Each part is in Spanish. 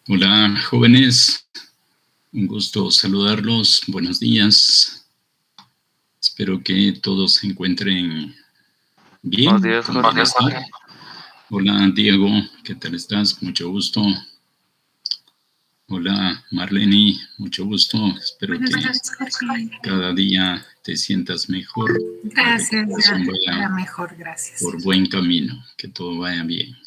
Hola, jóvenes. Un gusto saludarlos. Buenos días. Espero que todos se encuentren bien. Buenos días, Jorge. Hola, Diego. ¿Qué tal estás? Mucho gusto. Hola, Marlene. Mucho gusto. Espero que cada día te sientas mejor. Gracias, ya mejor, gracias. Por buen camino. Que todo vaya bien.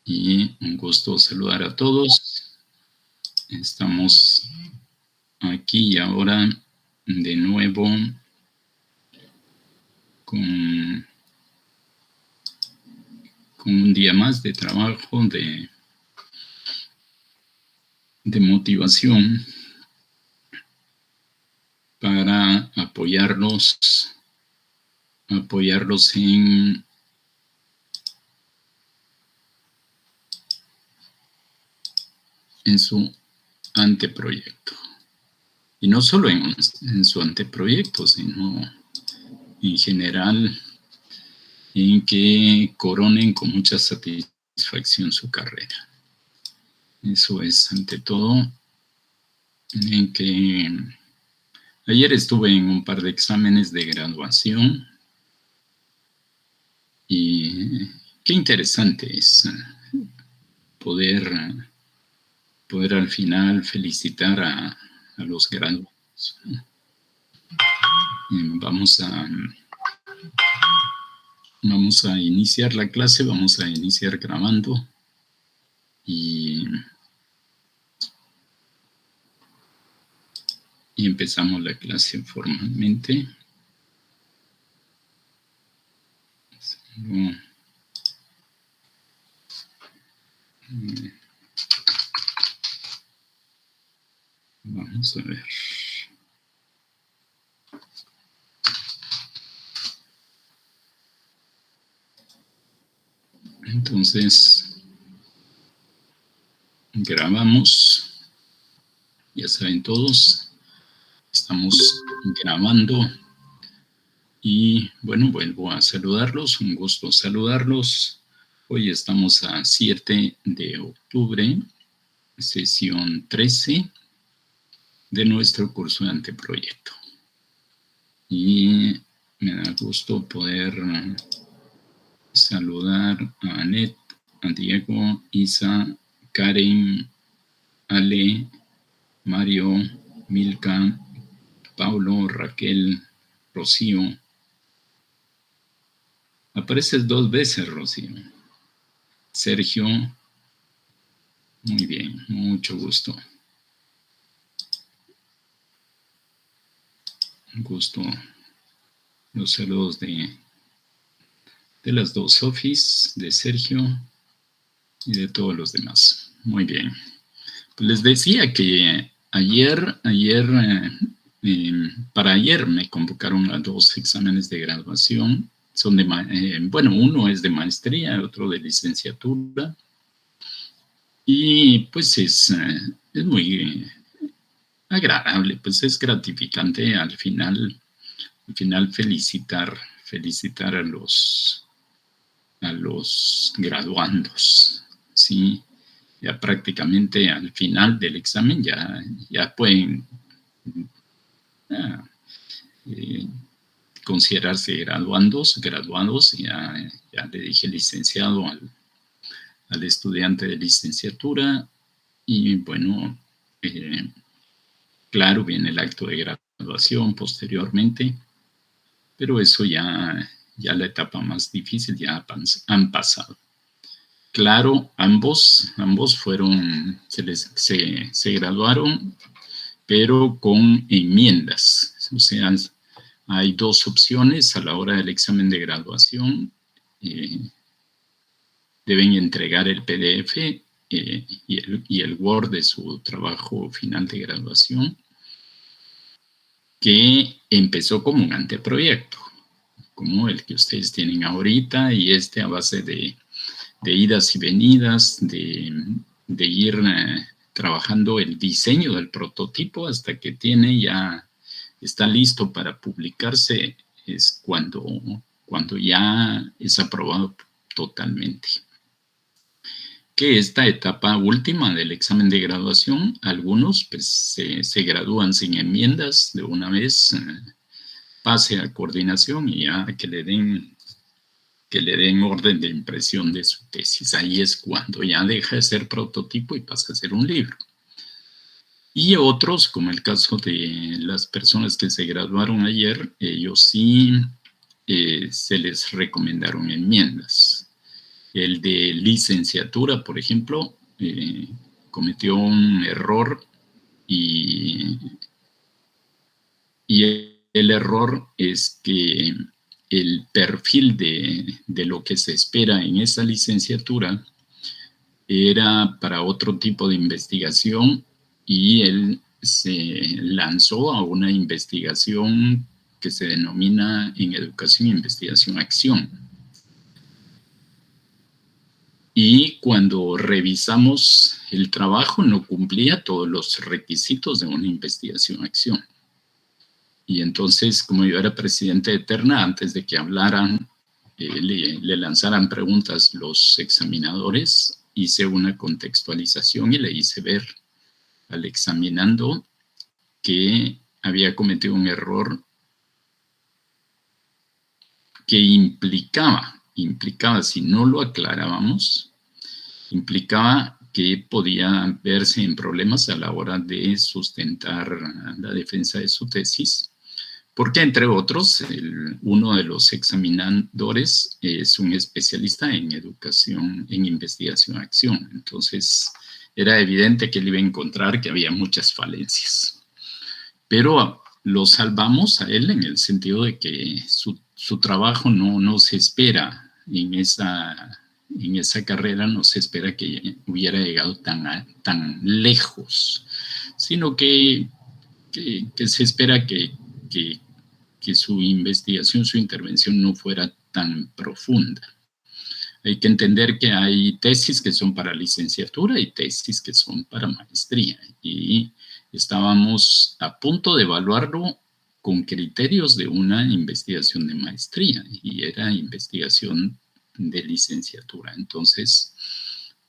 Y un gusto saludar a todos. Estamos aquí y ahora de nuevo con un día más de trabajo, de motivación para apoyarlos en su anteproyecto. Y no solo en su anteproyecto, sino en general en que coronen con mucha satisfacción su carrera. Eso es ante todo. En que ayer estuve en un par de exámenes de graduación y qué interesante es poder al final felicitar a los graduados. Vamos a iniciar la clase, vamos a iniciar grabando y empezamos la clase formalmente. Vamos a ver. Entonces, grabamos. Ya saben todos, estamos grabando. Y bueno, vuelvo a saludarlos, un gusto saludarlos. Hoy estamos a 7 de octubre, sesión 13 de nuestro curso de anteproyecto. Y me da gusto poder saludar a Anet, a Diego, Isa, Karen, Ale, Mario, Milka, Paulo, Raquel, Rocío. Apareces 2 veces, Rocío. Sergio. Muy bien, mucho gusto. Un gusto. Los saludos de las 2 Sofis, de Sergio y de todos los demás. Muy bien. Pues les decía que para ayer me convocaron a 2 exámenes de graduación. Son uno es de maestría, otro de licenciatura. Y pues es muy agradable, pues es gratificante al final felicitar a los graduandos, ¿sí? Ya prácticamente al final del examen ya pueden considerarse graduados, ya le dije licenciado al estudiante de licenciatura, y bueno, claro, viene el acto de graduación posteriormente, pero eso ya la etapa más difícil ya han pasado. Claro, ambos se graduaron, pero con enmiendas. O sea, hay 2 opciones a la hora del examen de graduación. Deben entregar el PDF y el Word de su trabajo final de graduación, que empezó como un anteproyecto, como el que ustedes tienen ahorita, y a base de idas y venidas, de ir trabajando el diseño del prototipo hasta que ya está listo para publicarse, es cuando cuando ya es aprobado totalmente. Que esta etapa última del examen de graduación, algunos pues, se gradúan sin enmiendas de una vez, pase a coordinación y ya que le den orden de impresión de su tesis. Ahí es cuando ya deja de ser prototipo y pasa a ser un libro. Y otros, como el caso de las personas que se graduaron ayer, ellos sí se les recomendaron enmiendas. El de licenciatura, por ejemplo, cometió un error y el error es que el perfil de lo que se espera en esa licenciatura era para otro tipo de investigación y él se lanzó a una investigación que se denomina en educación, investigación, acción. Y cuando revisamos el trabajo no cumplía todos los requisitos de una investigación-acción. Y entonces, como yo era presidente de Terna, antes de que hablaran, le lanzaran preguntas los examinadores, hice una contextualización y le hice ver al examinando que había cometido un error que implicaba, si no lo aclarábamos, implicaba que podía verse en problemas a la hora de sustentar la defensa de su tesis, porque entre otros, uno de los examinadores es un especialista en educación, en investigación-acción. Entonces, era evidente que él iba a encontrar que había muchas falencias. Pero lo salvamos a él en el sentido de que su trabajo no se espera en esa carrera, no se espera que hubiera llegado tan lejos, sino que se espera que su investigación, su intervención no fuera tan profunda. Hay que entender que hay tesis que son para licenciatura y tesis que son para maestría. Y estábamos a punto de evaluarlo con criterios de una investigación de maestría y era investigación de licenciatura. Entonces,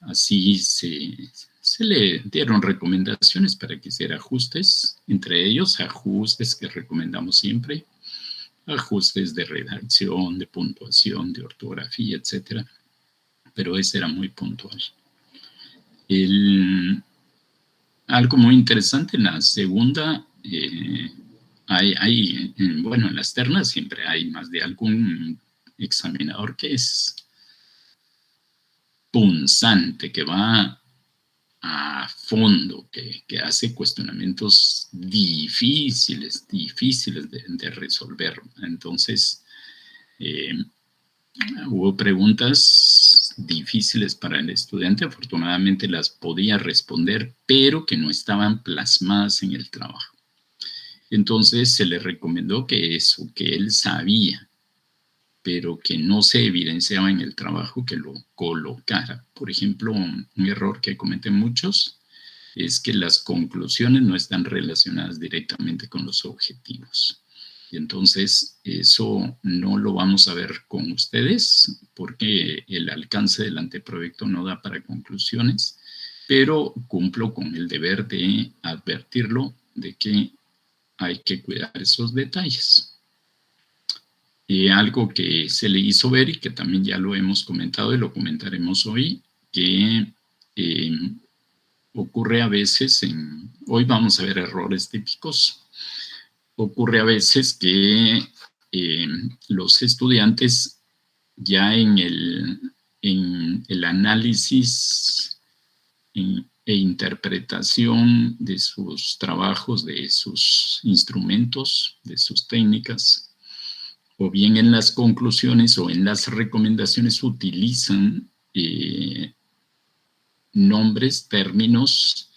así se le dieron recomendaciones para que hiciera ajustes, entre ellos ajustes que recomendamos siempre, ajustes de redacción, de puntuación, de ortografía, etcétera. Pero ese era muy puntual. Algo muy interesante en la segunda, bueno, en las ternas siempre hay más de algún examinador que es punzante, que va a fondo, que hace cuestionamientos difíciles de resolver. Entonces, hubo preguntas difíciles para el estudiante, afortunadamente las podía responder, pero que no estaban plasmadas en el trabajo. Entonces se le recomendó que eso que él sabía, pero que no se evidenciaba en el trabajo, que lo colocara. Por ejemplo, un error que cometen muchos es que las conclusiones no están relacionadas directamente con los objetivos. Y entonces eso no lo vamos a ver con ustedes porque el alcance del anteproyecto no da para conclusiones, pero cumplo con el deber de advertirlo de que hay que cuidar esos detalles. Algo que se le hizo ver y que también ya lo hemos comentado y lo comentaremos hoy, que ocurre a veces, hoy vamos a ver errores típicos, ocurre a veces que los estudiantes ya en el análisis e interpretación de sus trabajos, de sus instrumentos, de sus técnicas, o bien en las conclusiones o en las recomendaciones utilizan nombres, términos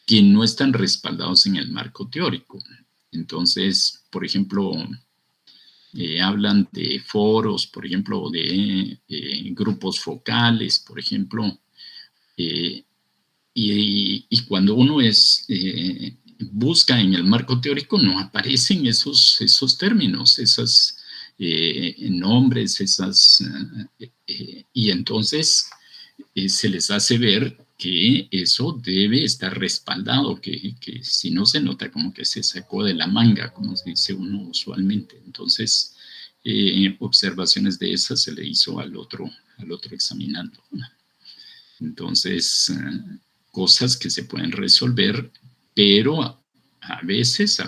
que no están respaldados en el marco teórico. Entonces, por ejemplo, hablan de foros, por ejemplo, de grupos focales, por ejemplo, y cuando uno busca en el marco teórico no aparecen esos términos, nombres, y entonces se les hace ver que eso debe estar respaldado, que si no se nota como que se sacó de la manga, como se dice uno usualmente. Entonces, observaciones de esas se le hizo al otro examinando. Entonces, cosas que se pueden resolver, pero a veces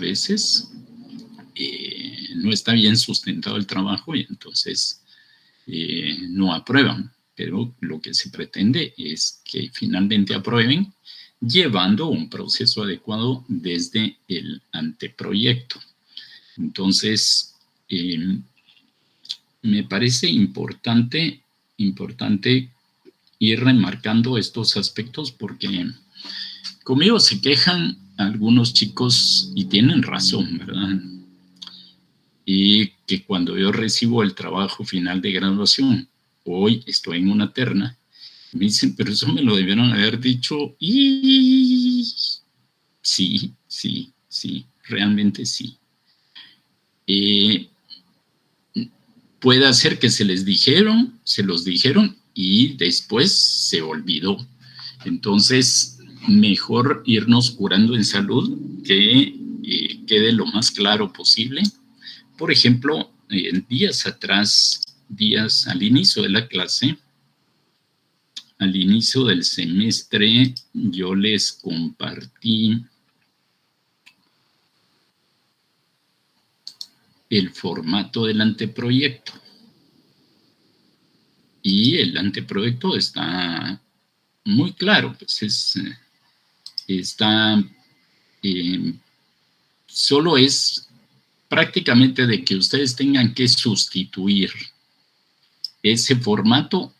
no está bien sustentado el trabajo y entonces no aprueban. Pero lo que se pretende es que finalmente aprueben llevando un proceso adecuado desde el anteproyecto. Entonces, me parece importante ir remarcando estos aspectos porque conmigo se quejan algunos chicos y tienen razón, ¿verdad? Y que cuando yo recibo el trabajo final de graduación, hoy estoy en una terna, me dicen, pero eso me lo debieron haber dicho y sí, realmente sí. Puede ser que se los dijeron y después se olvidó. Entonces, mejor irnos curando en salud que quede lo más claro posible. Por ejemplo, días al inicio de la clase, al inicio del semestre, yo les compartí el formato del anteproyecto. Y el anteproyecto está muy claro, pues solo es prácticamente de que ustedes tengan que sustituir ese formato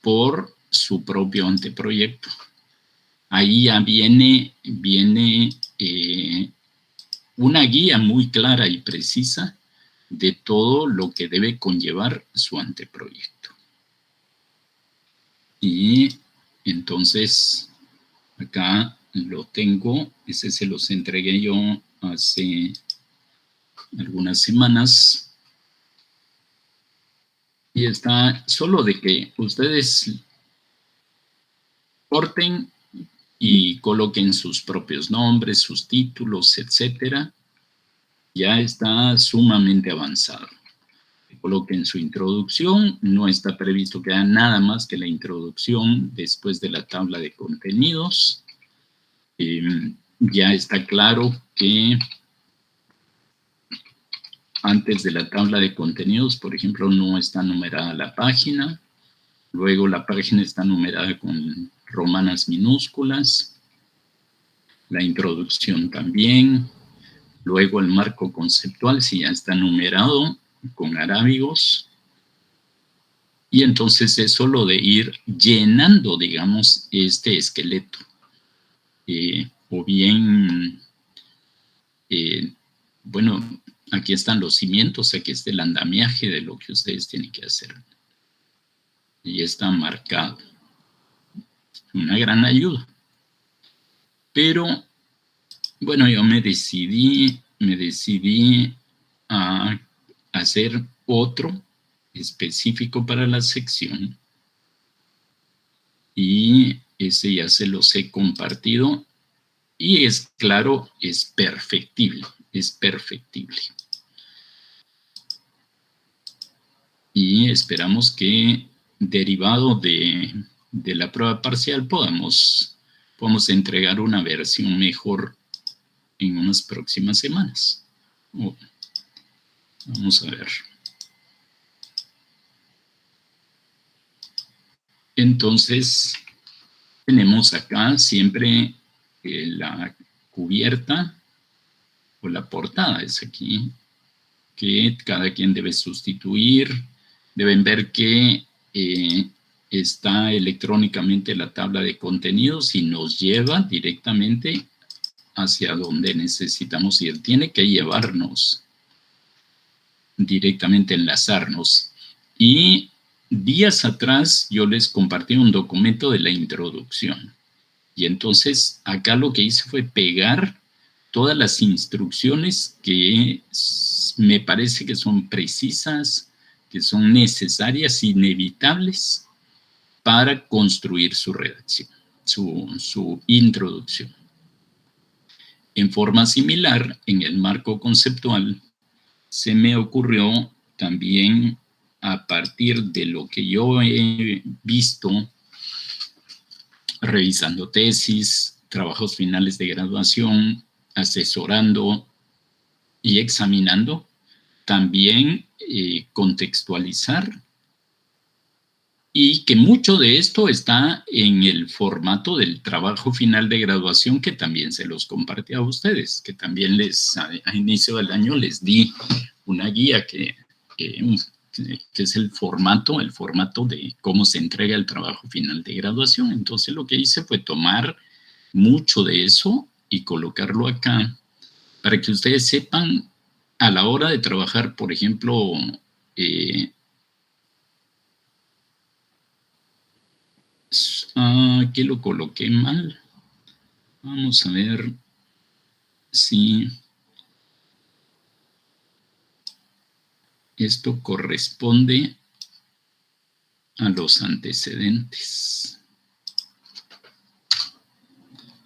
por su propio anteproyecto. Ahí ya viene una guía muy clara y precisa de todo lo que debe conllevar su anteproyecto. Y entonces, acá lo tengo, ese se los entregué yo hace algunas semanas. Y está solo de que ustedes corten y coloquen sus propios nombres, sus títulos, etcétera. Ya está sumamente avanzado. Coloquen su introducción, no está previsto que hagan nada más que la introducción después de la tabla de contenidos. Ya está claro que antes de la tabla de contenidos, por ejemplo, no está numerada la página, luego la página está numerada con romanas minúsculas, la introducción también, luego el marco conceptual, si ya está numerado con arábigos, y entonces es solo de ir llenando, digamos, este esqueleto. O bien, bueno, aquí están los cimientos, aquí está el andamiaje de lo que ustedes tienen que hacer. Y está marcado. Una gran ayuda. Pero, bueno, yo me decidí a hacer otro específico para la sección. Y ese ya se los he compartido. Y es claro, es perfectible. Y esperamos que, derivado de la prueba parcial, podamos entregar una versión mejor en unas próximas semanas. Vamos a ver. Entonces, tenemos acá siempre la cubierta o la portada, es aquí, que cada quien debe sustituir. Deben ver que está electrónicamente la tabla de contenidos y nos lleva directamente hacia donde necesitamos ir. Tiene que llevarnos directamente, enlazarnos. Y días atrás yo les compartí un documento de la introducción. Y entonces acá lo que hice fue pegar todas las instrucciones que me parece que son precisas, que son necesarias, inevitables para construir su redacción, su introducción. En forma similar, en el marco conceptual, se me ocurrió también, a partir de lo que yo he visto revisando tesis, trabajos finales de graduación, asesorando y examinando, también contextualizar, y que mucho de esto está en el formato del trabajo final de graduación, que también se los compartí a ustedes, que también a inicio del año les di una guía que es el formato de cómo se entrega el trabajo final de graduación. Entonces lo que hice fue tomar mucho de eso y colocarlo acá para que ustedes sepan, a la hora de trabajar, por ejemplo, aquí lo coloqué mal. Vamos a ver si esto corresponde a los antecedentes.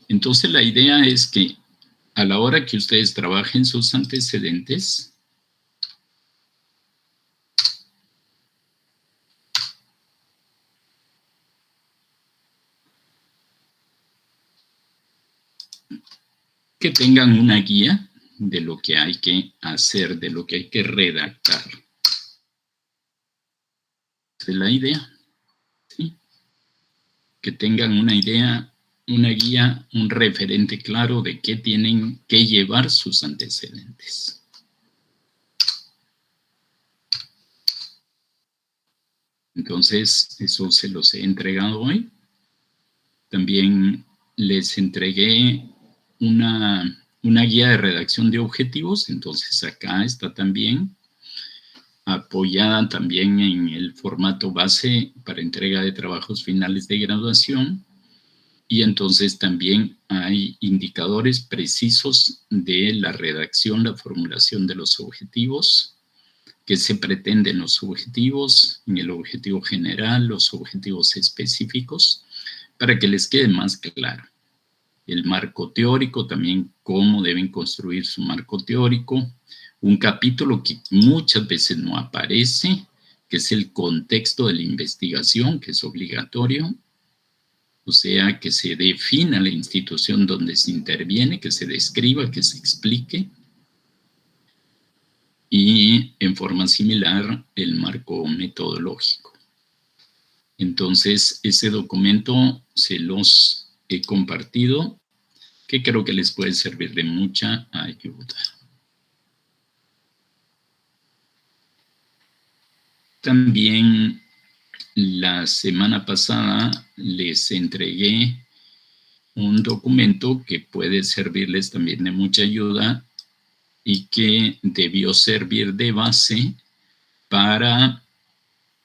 Entonces la idea es que a la hora que ustedes trabajen sus antecedentes, que tengan una guía de lo que hay que hacer, de lo que hay que redactar. Esa es la idea, ¿sí? Que tengan una idea, una guía, un referente claro de qué tienen que llevar sus antecedentes. Entonces, eso se los he entregado hoy. También les entregué una guía de redacción de objetivos, entonces acá está también apoyada también en el formato base para entrega de trabajos finales de graduación, y entonces también hay indicadores precisos de la redacción, la formulación de los objetivos, que se pretenden los objetivos, en el objetivo general, los objetivos específicos, para que les quede más claro. El marco teórico, también cómo deben construir su marco teórico. Un capítulo que muchas veces no aparece, que es el contexto de la investigación, que es obligatorio. O sea, que se defina la institución donde se interviene, que se describa, que se explique. Y en forma similar, el marco metodológico. Entonces, ese documento se los he compartido, que creo que les puede servir de mucha ayuda. También la semana pasada les entregué un documento que puede servirles también de mucha ayuda y que debió servir de base para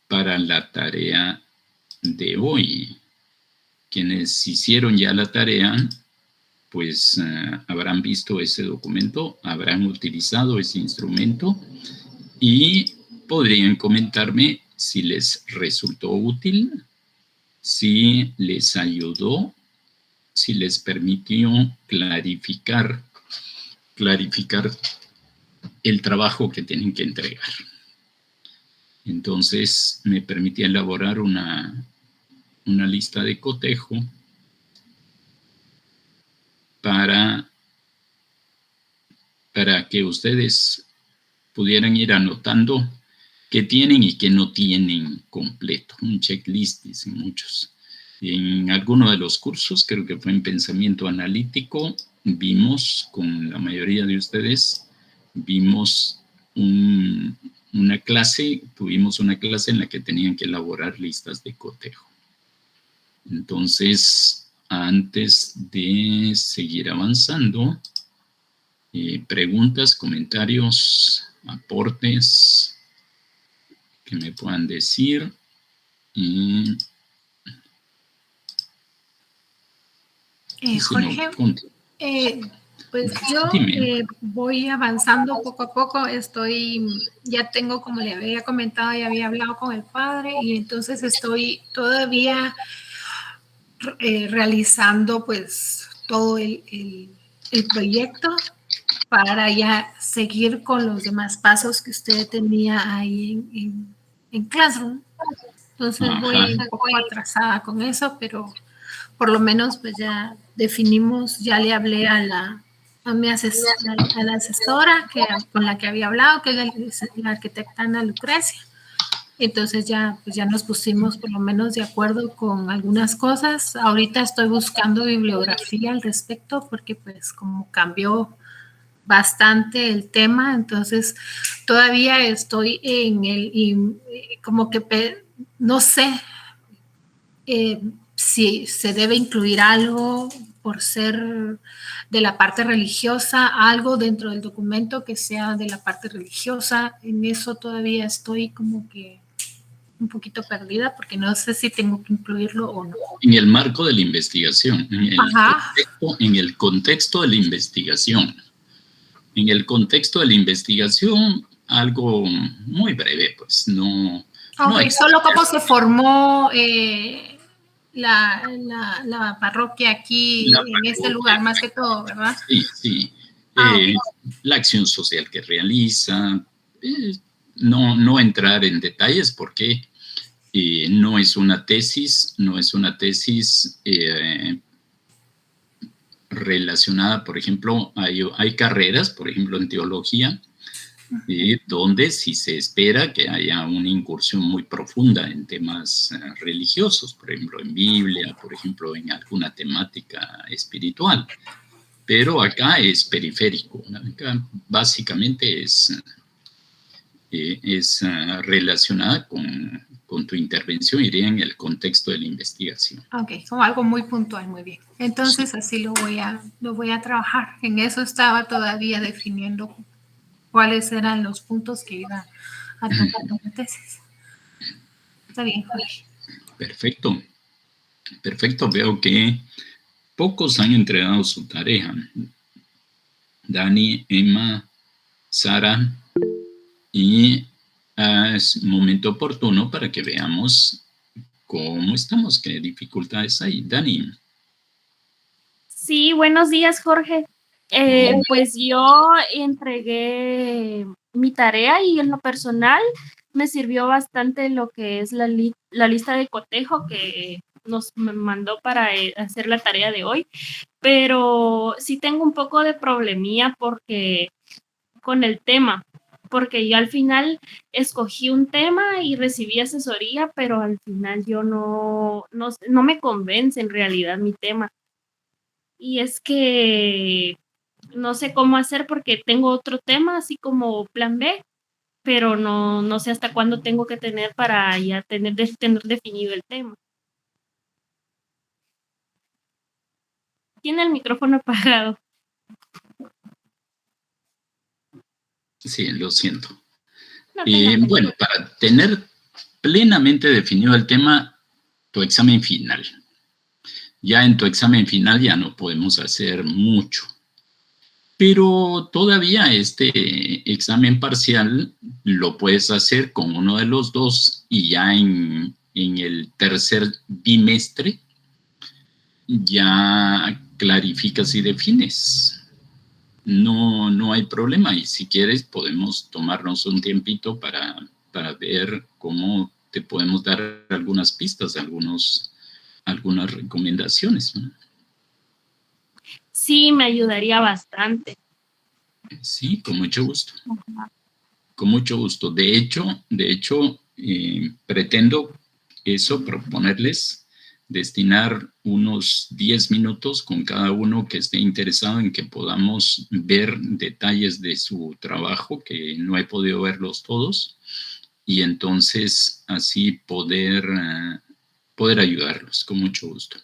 la tarea de hoy. Quienes hicieron ya la tarea, pues habrán visto ese documento, habrán utilizado ese instrumento y podrían comentarme si les resultó útil, si les ayudó, si les permitió clarificar el trabajo que tienen que entregar. Entonces me permití elaborar una lista de cotejo para que ustedes pudieran ir anotando qué tienen y qué no tienen completo. Un checklist, dicen muchos. En alguno de los cursos, creo que fue en pensamiento analítico, vimos con la mayoría de ustedes, tuvimos una clase en la que tenían que elaborar listas de cotejo. Entonces, antes de seguir avanzando, preguntas, comentarios, aportes que me puedan decir. Jorge, Pues yo voy avanzando poco a poco, ya tengo, como le había comentado, ya había hablado con el padre y entonces estoy todavía realizando pues todo el proyecto para ya seguir con los demás pasos que usted tenía ahí en Classroom. Entonces voy un poco atrasada con eso, pero por lo menos pues ya definimos, ya le hablé a la asesora con la que había hablado, que es la arquitecta Ana Lucrecia. Entonces ya, pues ya nos pusimos por lo menos de acuerdo con algunas cosas. Ahorita estoy buscando bibliografía al respecto porque pues como cambió bastante el tema, entonces todavía estoy como que no sé si se debe incluir algo por ser de la parte religiosa, algo dentro del documento que sea de la parte religiosa. En eso todavía estoy como que un poquito perdida porque no sé si tengo que incluirlo o no. En el marco de la investigación, en el contexto de la investigación. En el contexto de la investigación, algo muy breve, pues no. Okay, solo cómo se formó la parroquia aquí en este lugar, más que todo, ¿verdad? Sí, sí. La acción social que realiza, no entrar en detalles porque no es una tesis relacionada, por ejemplo, hay carreras, por ejemplo, en teología, donde sí se espera que haya una incursión muy profunda en temas religiosos, por ejemplo, en Biblia, por ejemplo, en alguna temática espiritual. Pero acá es periférico, acá básicamente es relacionada con tu intervención, iría en el contexto de la investigación. Ok, como algo muy puntual, muy bien. Entonces sí, así lo voy a trabajar. En eso estaba todavía definiendo cuáles eran los puntos que iba a tocar en la tesis. Está bien, Jorge. Perfecto. Perfecto, veo que pocos han entregado su tarea. Dani, Emma, Sara, y es momento oportuno para que veamos cómo estamos, qué dificultades hay. Dani. Sí, buenos días, Jorge. Pues yo entregué mi tarea y en lo personal me sirvió bastante lo que es la lista de cotejo que me mandó para hacer la tarea de hoy, pero sí tengo un poco de problemía con el tema, porque yo al final escogí un tema y recibí asesoría, pero al final yo no me convence en realidad mi tema. Y es que no sé cómo hacer porque tengo otro tema, así como plan B, pero no sé hasta cuándo tengo que tener para ya tener definido el tema. Tiene el micrófono apagado. Sí, lo siento. Bueno, para tener plenamente definido el tema, tu examen final. Ya en tu examen final ya no podemos hacer mucho. Pero todavía este examen parcial lo puedes hacer con uno de los dos y ya en el tercer bimestre ya clarificas y defines. No hay problema y si quieres podemos tomarnos un tiempito para ver cómo te podemos dar algunas pistas, algunas recomendaciones, ¿no? Sí, me ayudaría bastante. Sí, con mucho gusto. Con mucho gusto. De hecho, pretendo proponerles destinar unos 10 minutos con cada uno que esté interesado en que podamos ver detalles de su trabajo, que no he podido verlos todos, y entonces así poder ayudarlos con mucho gusto.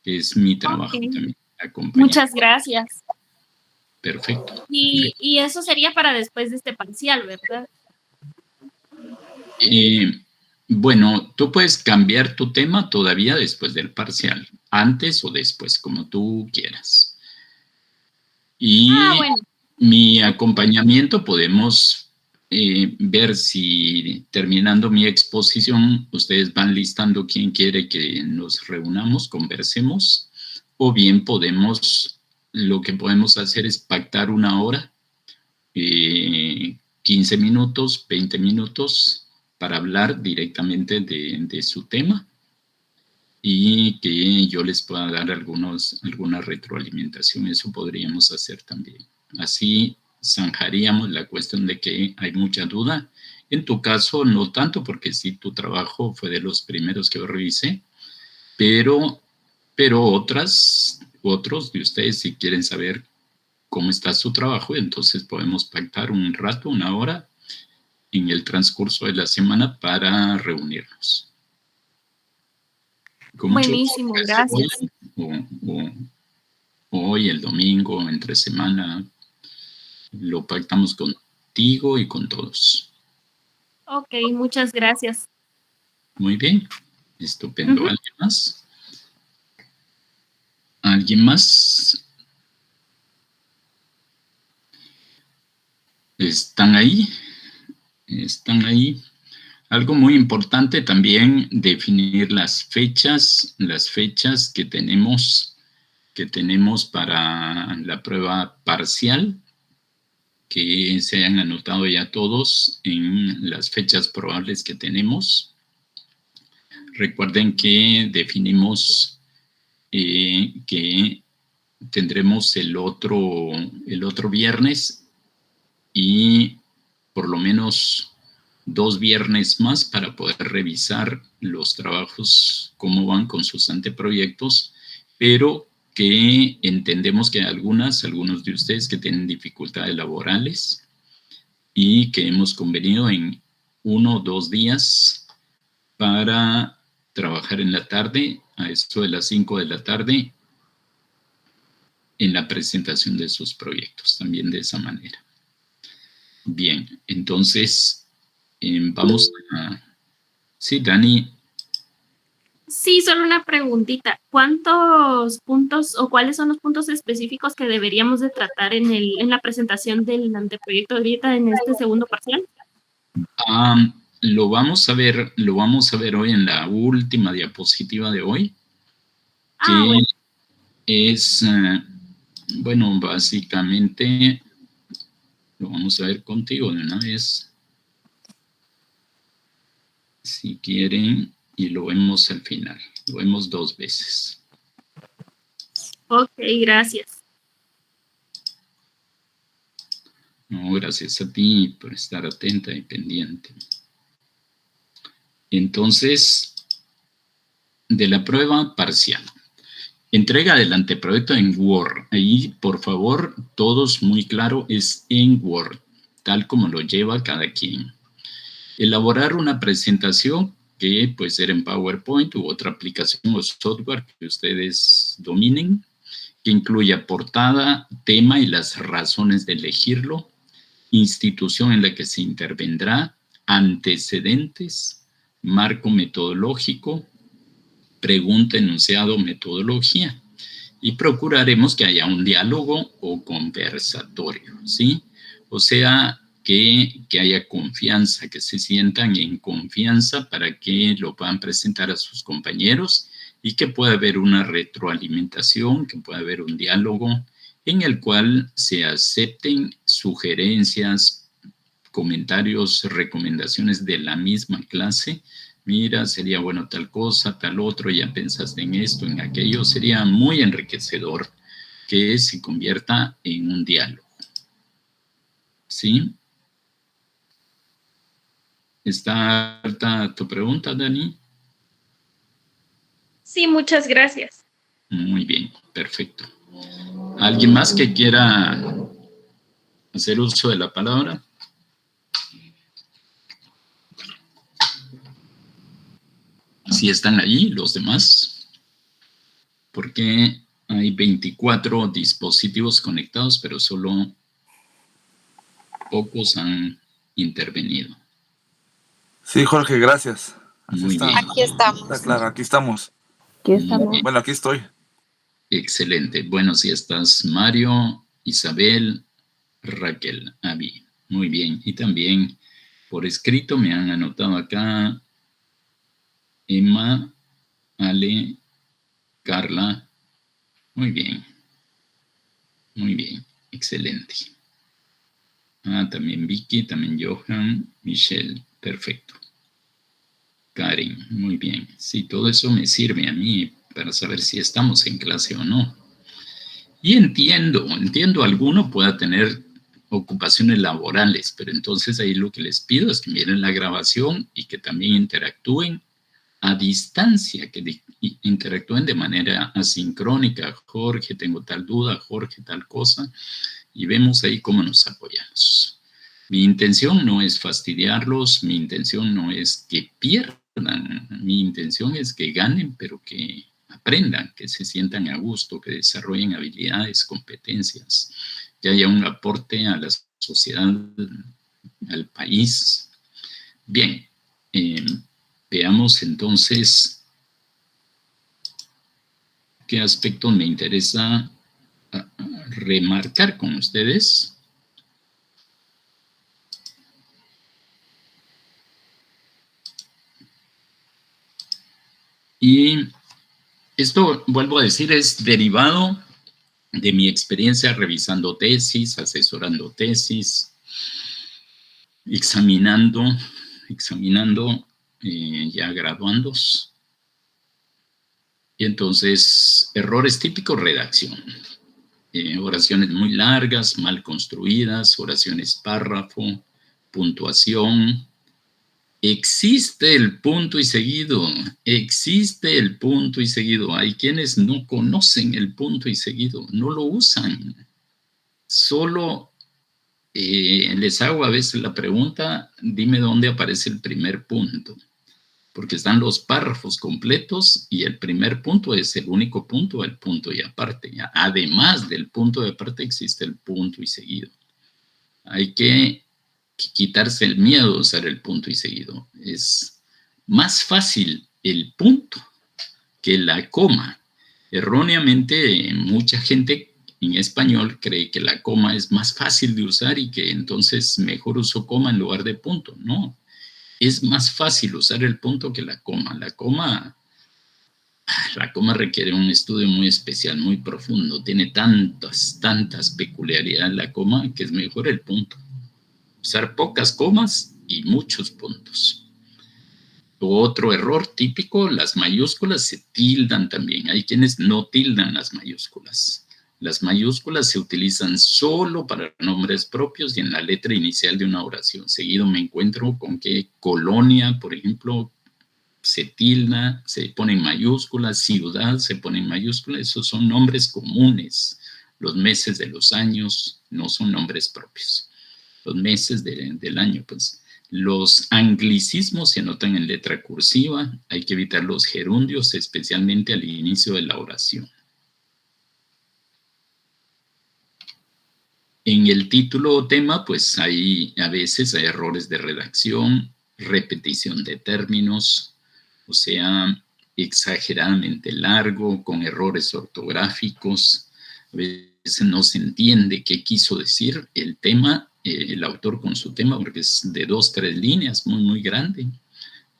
Es mi trabajo también. Acompañar. Muchas gracias. Perfecto. Y eso sería para después de este parcial, ¿verdad? Bueno, tú puedes cambiar tu tema todavía después del parcial, antes o después, como tú quieras. Y bueno. mi acompañamiento podemos ver si terminando mi exposición ustedes van listando quién quiere que nos reunamos, conversemos, o bien lo que podemos hacer es pactar una hora, 15 minutos, 20 minutos, para hablar directamente de su tema y que yo les pueda dar alguna retroalimentación. Eso podríamos hacer también. Así zanjaríamos la cuestión de que hay mucha duda. En tu caso, no tanto, porque sí, tu trabajo fue de los primeros que yo revisé, pero otros de ustedes, si quieren saber cómo está su trabajo, entonces podemos pactar un rato, una hora, en el transcurso de la semana para reunirnos. Buenísimo, gracias. Hoy, el domingo, entre semana, lo pactamos contigo y con todos. Ok, muchas gracias. Muy bien, estupendo. ¿Alguien más? ¿Alguien más? ¿Están ahí? ¿Están ahí? Algo muy importante también, definir las fechas que tenemos para la prueba parcial, que se hayan anotado ya todos en las fechas probables que tenemos. Recuerden que definimos que tendremos el otro viernes y por lo menos 2 viernes más para poder revisar los trabajos, cómo van con sus anteproyectos, pero que entendemos que hay algunos de ustedes que tienen dificultades laborales y que hemos convenido en 1 o 2 días para trabajar en la tarde, a esto de las 5 de la tarde, en la presentación de sus proyectos, también de esa manera. Bien, entonces vamos a... Sí, Dani. Sí, solo una preguntita. ¿Cuántos puntos o cuáles son los puntos específicos que deberíamos de tratar en la presentación del anteproyecto ahorita en este segundo parcial? Lo vamos a ver hoy en la última diapositiva de hoy, que bueno. es, bueno, básicamente lo vamos a ver contigo de una vez, si quieren, y lo vemos al final. Lo vemos 2 veces. Ok, gracias. No, gracias a ti por estar atenta y pendiente. Entonces, de la prueba parcial. Entrega del anteproyecto en Word. Ahí, por favor, todos muy claro, es en Word, tal como lo lleva cada quien. Elaborar una presentación que puede ser en PowerPoint u otra aplicación o software que ustedes dominen, que incluya portada, tema y las razones de elegirlo, institución en la que se intervendrá, antecedentes, marco metodológico, pregunta, enunciado, metodología. Y procuraremos que haya un diálogo o conversatorio, ¿sí? O sea, que haya confianza, que se sientan en confianza para que lo puedan presentar a sus compañeros y que pueda haber una retroalimentación, que pueda haber un diálogo en el cual se acepten sugerencias, comentarios, recomendaciones de la misma clase. Mira, sería bueno tal cosa, tal otro, ya pensaste en esto, en aquello. Sería muy enriquecedor que se convierta en un diálogo. ¿Sí? ¿Está harta tu pregunta, Dani? Sí, muchas gracias. Muy bien, perfecto. ¿Alguien más que quiera hacer uso de la palabra? Si están allí los demás, porque hay 24 dispositivos conectados, pero solo pocos han intervenido. Sí, Jorge, gracias. Muy bien. Aquí estamos. Está claro, aquí estamos. Aquí estamos. Bueno, aquí estoy. Excelente. Bueno, si estás, Mario, Isabel Raquel Avi. Muy bien. Y también por escrito me han anotado acá Emma, Ale, Carla. Muy bien. Muy bien. Excelente. También Vicky, también Johan, Michelle. Perfecto. Karen, muy bien. Sí, todo eso me sirve a mí para saber si estamos en clase o no. Y entiendo alguno pueda tener ocupaciones laborales, pero entonces ahí lo que les pido es que miren la grabación y que también interactúen a distancia, que interactúen de manera asincrónica. Jorge, tengo tal duda, Jorge, tal cosa, y vemos ahí cómo nos apoyamos. Mi intención no es fastidiarlos, mi intención no es que pierdan, mi intención es que ganen, pero que aprendan, que se sientan a gusto, que desarrollen habilidades, competencias, que haya un aporte a la sociedad, al país. Bien, veamos entonces qué aspectos me interesa remarcar con ustedes. Y esto, vuelvo a decir, es derivado de mi experiencia revisando tesis, asesorando tesis, examinando ya graduandos. Y entonces, errores típicos, redacción. Oraciones muy largas, mal construidas, oraciones párrafo, puntuación. Existe el punto y seguido, existe el punto y seguido. Hay quienes no conocen el punto y seguido, no lo usan. Solo les hago a veces la pregunta, dime dónde aparece el primer punto, porque están los párrafos completos y el primer punto es el único punto, el punto y aparte. Además del punto y aparte existe el punto y seguido. Hay que quitarse el miedo de usar el punto y seguido. Es más fácil el punto que la coma. Erróneamente, mucha gente en español cree que la coma es más fácil de usar y que entonces mejor uso coma en lugar de punto. No, es más fácil usar el punto que la coma. La coma requiere un estudio muy especial, muy profundo. Tiene tantas peculiaridades la coma que es mejor el punto. Usar pocas comas y muchos puntos. Otro error típico, las mayúsculas se tildan también. Hay quienes no tildan las mayúsculas. Las mayúsculas se utilizan solo para nombres propios y en la letra inicial de una oración. Seguido me encuentro con que colonia, por ejemplo, se tilda, se pone en mayúsculas, ciudad se pone en mayúsculas. Esos son nombres comunes. Los meses de los años no son nombres propios. Los meses del año, pues. Los anglicismos se anotan en letra cursiva. Hay que evitar los gerundios, especialmente al inicio de la oración. En el título o tema, pues a veces hay errores de redacción, repetición de términos, o sea, exageradamente largo, con errores ortográficos. A veces no se entiende qué quiso decir el tema, el autor con su tema, porque es de 2, 3 líneas, muy grande.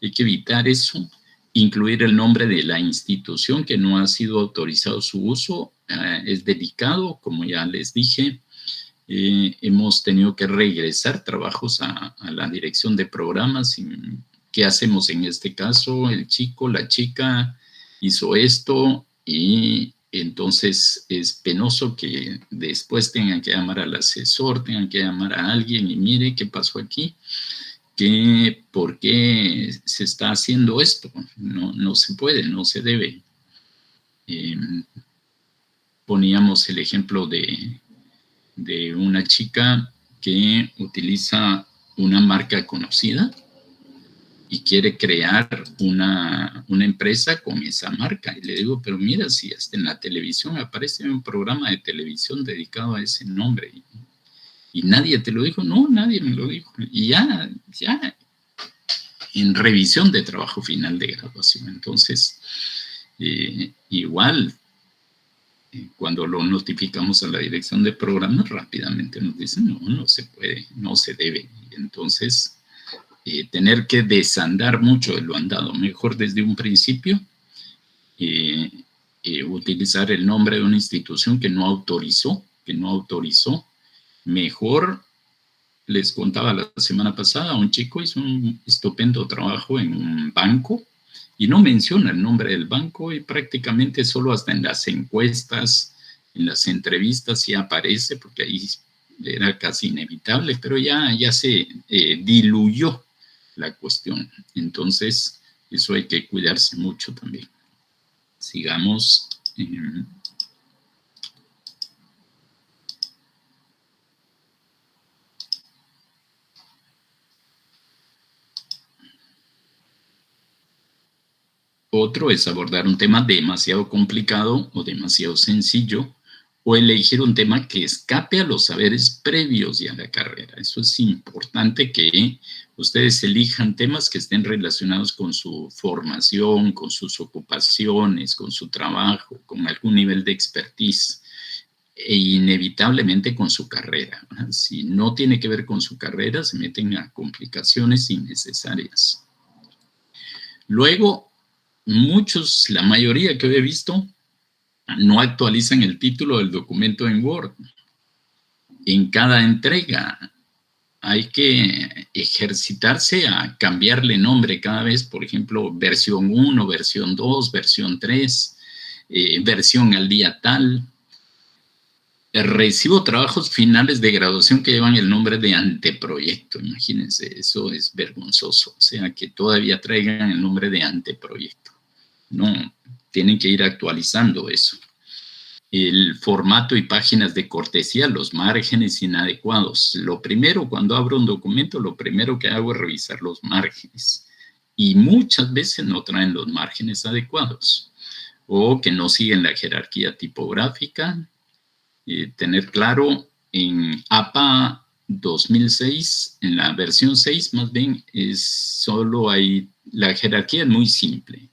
Hay que evitar eso. Incluir el nombre de la institución que no ha sido autorizado su uso es delicado, como ya les dije. Hemos tenido que regresar trabajos a la dirección de programas. Y ¿qué hacemos en este caso? El chico, la chica hizo esto y entonces es penoso que después tengan que llamar al asesor, tengan que llamar a alguien y mire qué pasó aquí, por qué se está haciendo esto. No se puede, no se debe. Poníamos el ejemplo de una chica que utiliza una marca conocida y quiere crear una empresa con esa marca. Y le digo, pero mira, si hasta en la televisión aparece un programa de televisión dedicado a ese nombre. Y nadie te lo dijo. No, nadie me lo dijo. Y ya en revisión de trabajo final de graduación. Entonces, igual, cuando lo notificamos a la dirección de programas, rápidamente nos dicen, no se puede, no se debe. Entonces, tener que desandar mucho de lo andado, mejor desde un principio, utilizar el nombre de una institución que no autorizó, mejor. Les contaba la semana pasada, un chico hizo un estupendo trabajo en un banco y no menciona el nombre del banco y prácticamente solo hasta en las encuestas, en las entrevistas sí aparece, porque ahí era casi inevitable, pero ya se diluyó la cuestión. Entonces, eso hay que cuidarse mucho también. Sigamos. Otro es abordar un tema demasiado complicado o demasiado sencillo, o elegir un tema que escape a los saberes previos y a la carrera. Eso es importante, que ustedes elijan temas que estén relacionados con su formación, con sus ocupaciones, con su trabajo, con algún nivel de expertise e inevitablemente con su carrera. Si no tiene que ver con su carrera, se meten a complicaciones innecesarias. Luego, muchos, la mayoría que he visto, no actualizan el título del documento en Word. En cada entrega hay que ejercitarse a cambiarle nombre cada vez, por ejemplo, versión 1, versión 2, versión 3, versión al día tal. Recibo trabajos finales de graduación que llevan el nombre de anteproyecto. Imagínense, eso es vergonzoso. O sea, que todavía traigan el nombre de anteproyecto. No, tienen que ir actualizando eso. El formato y páginas de cortesía, los márgenes inadecuados. Lo primero, cuando abro un documento, lo primero que hago es revisar los márgenes. Y muchas veces no traen los márgenes adecuados. O que no siguen la jerarquía tipográfica. Tener claro, en APA 2006, en la versión 6 más bien, solo hay, la jerarquía es muy simple.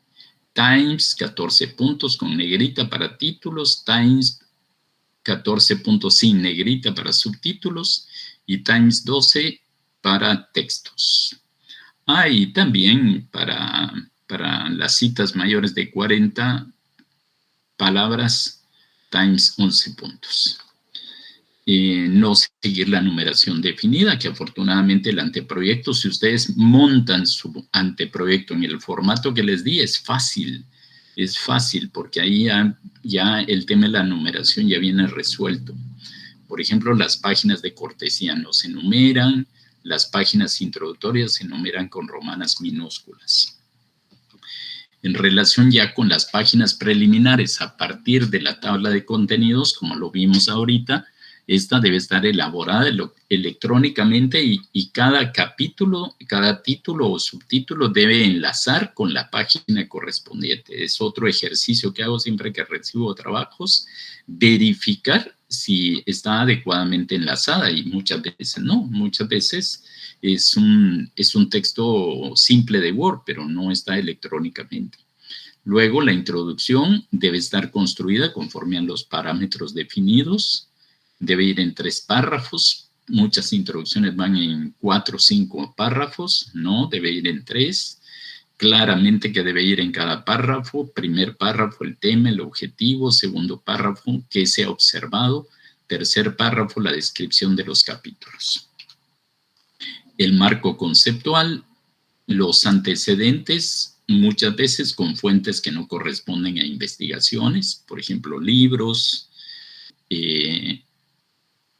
Times, 14 puntos con negrita para títulos, Times 14 puntos sin negrita para subtítulos y Times 12 para textos. Y también para las citas mayores de 40 palabras, Times 11 puntos. No seguir la numeración definida, que afortunadamente el anteproyecto, si ustedes montan su anteproyecto en el formato que les di, es fácil porque ahí ya el tema de la numeración ya viene resuelto. Por ejemplo, las páginas de cortesía no se enumeran, las páginas introductorias se enumeran con romanas minúsculas. En relación ya con las páginas preliminares, a partir de la tabla de contenidos, como lo vimos ahorita, esta debe estar elaborada electrónicamente y cada capítulo, cada título o subtítulo debe enlazar con la página correspondiente. Es otro ejercicio que hago siempre que recibo trabajos, verificar si está adecuadamente enlazada, y muchas veces no, muchas veces es un texto simple de Word, pero no está electrónicamente. Luego, la introducción debe estar construida conforme a los parámetros definidos. Debe ir en 3 párrafos. Muchas introducciones van en 4 o 5 párrafos. No, debe ir en 3. Claramente que debe ir en cada párrafo. Primer párrafo, el tema, el objetivo. Segundo párrafo, qué se ha observado. Tercer párrafo, la descripción de los capítulos. El marco conceptual, los antecedentes, muchas veces con fuentes que no corresponden a investigaciones, por ejemplo, libros,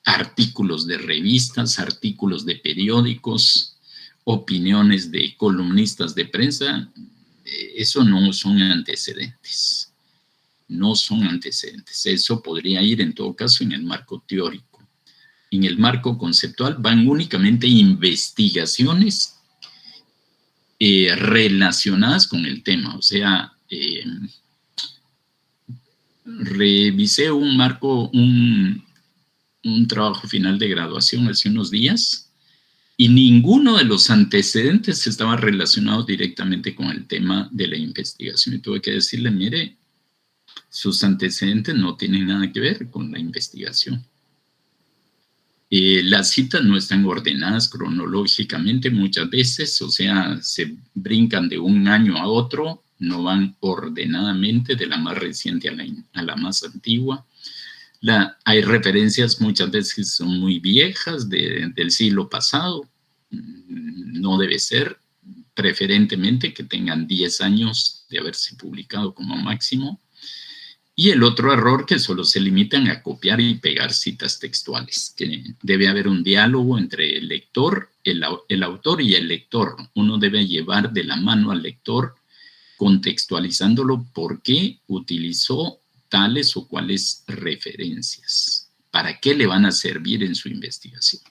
artículos de revistas, artículos de periódicos, opiniones de columnistas de prensa. Eso no son antecedentes. No son antecedentes. Eso podría ir en todo caso en el marco teórico. En el marco conceptual van únicamente investigaciones relacionadas con el tema. O sea, revisé un trabajo final de graduación hace unos días y ninguno de los antecedentes estaba relacionado directamente con el tema de la investigación. Y tuve que decirle, mire, sus antecedentes no tienen nada que ver con la investigación. Las citas no están ordenadas cronológicamente muchas veces, o sea, se brincan de un año a otro, no van ordenadamente de la más reciente a la más antigua. Hay referencias muchas veces que son muy viejas del siglo pasado, no debe ser, preferentemente que tengan 10 años de haberse publicado como máximo. Y el otro error que solo se limitan a copiar y pegar citas textuales, que debe haber un diálogo entre el lector, el autor y el lector. Uno debe llevar de la mano al lector contextualizándolo por qué utilizó tales o cuales referencias, para qué le van a servir en su investigación.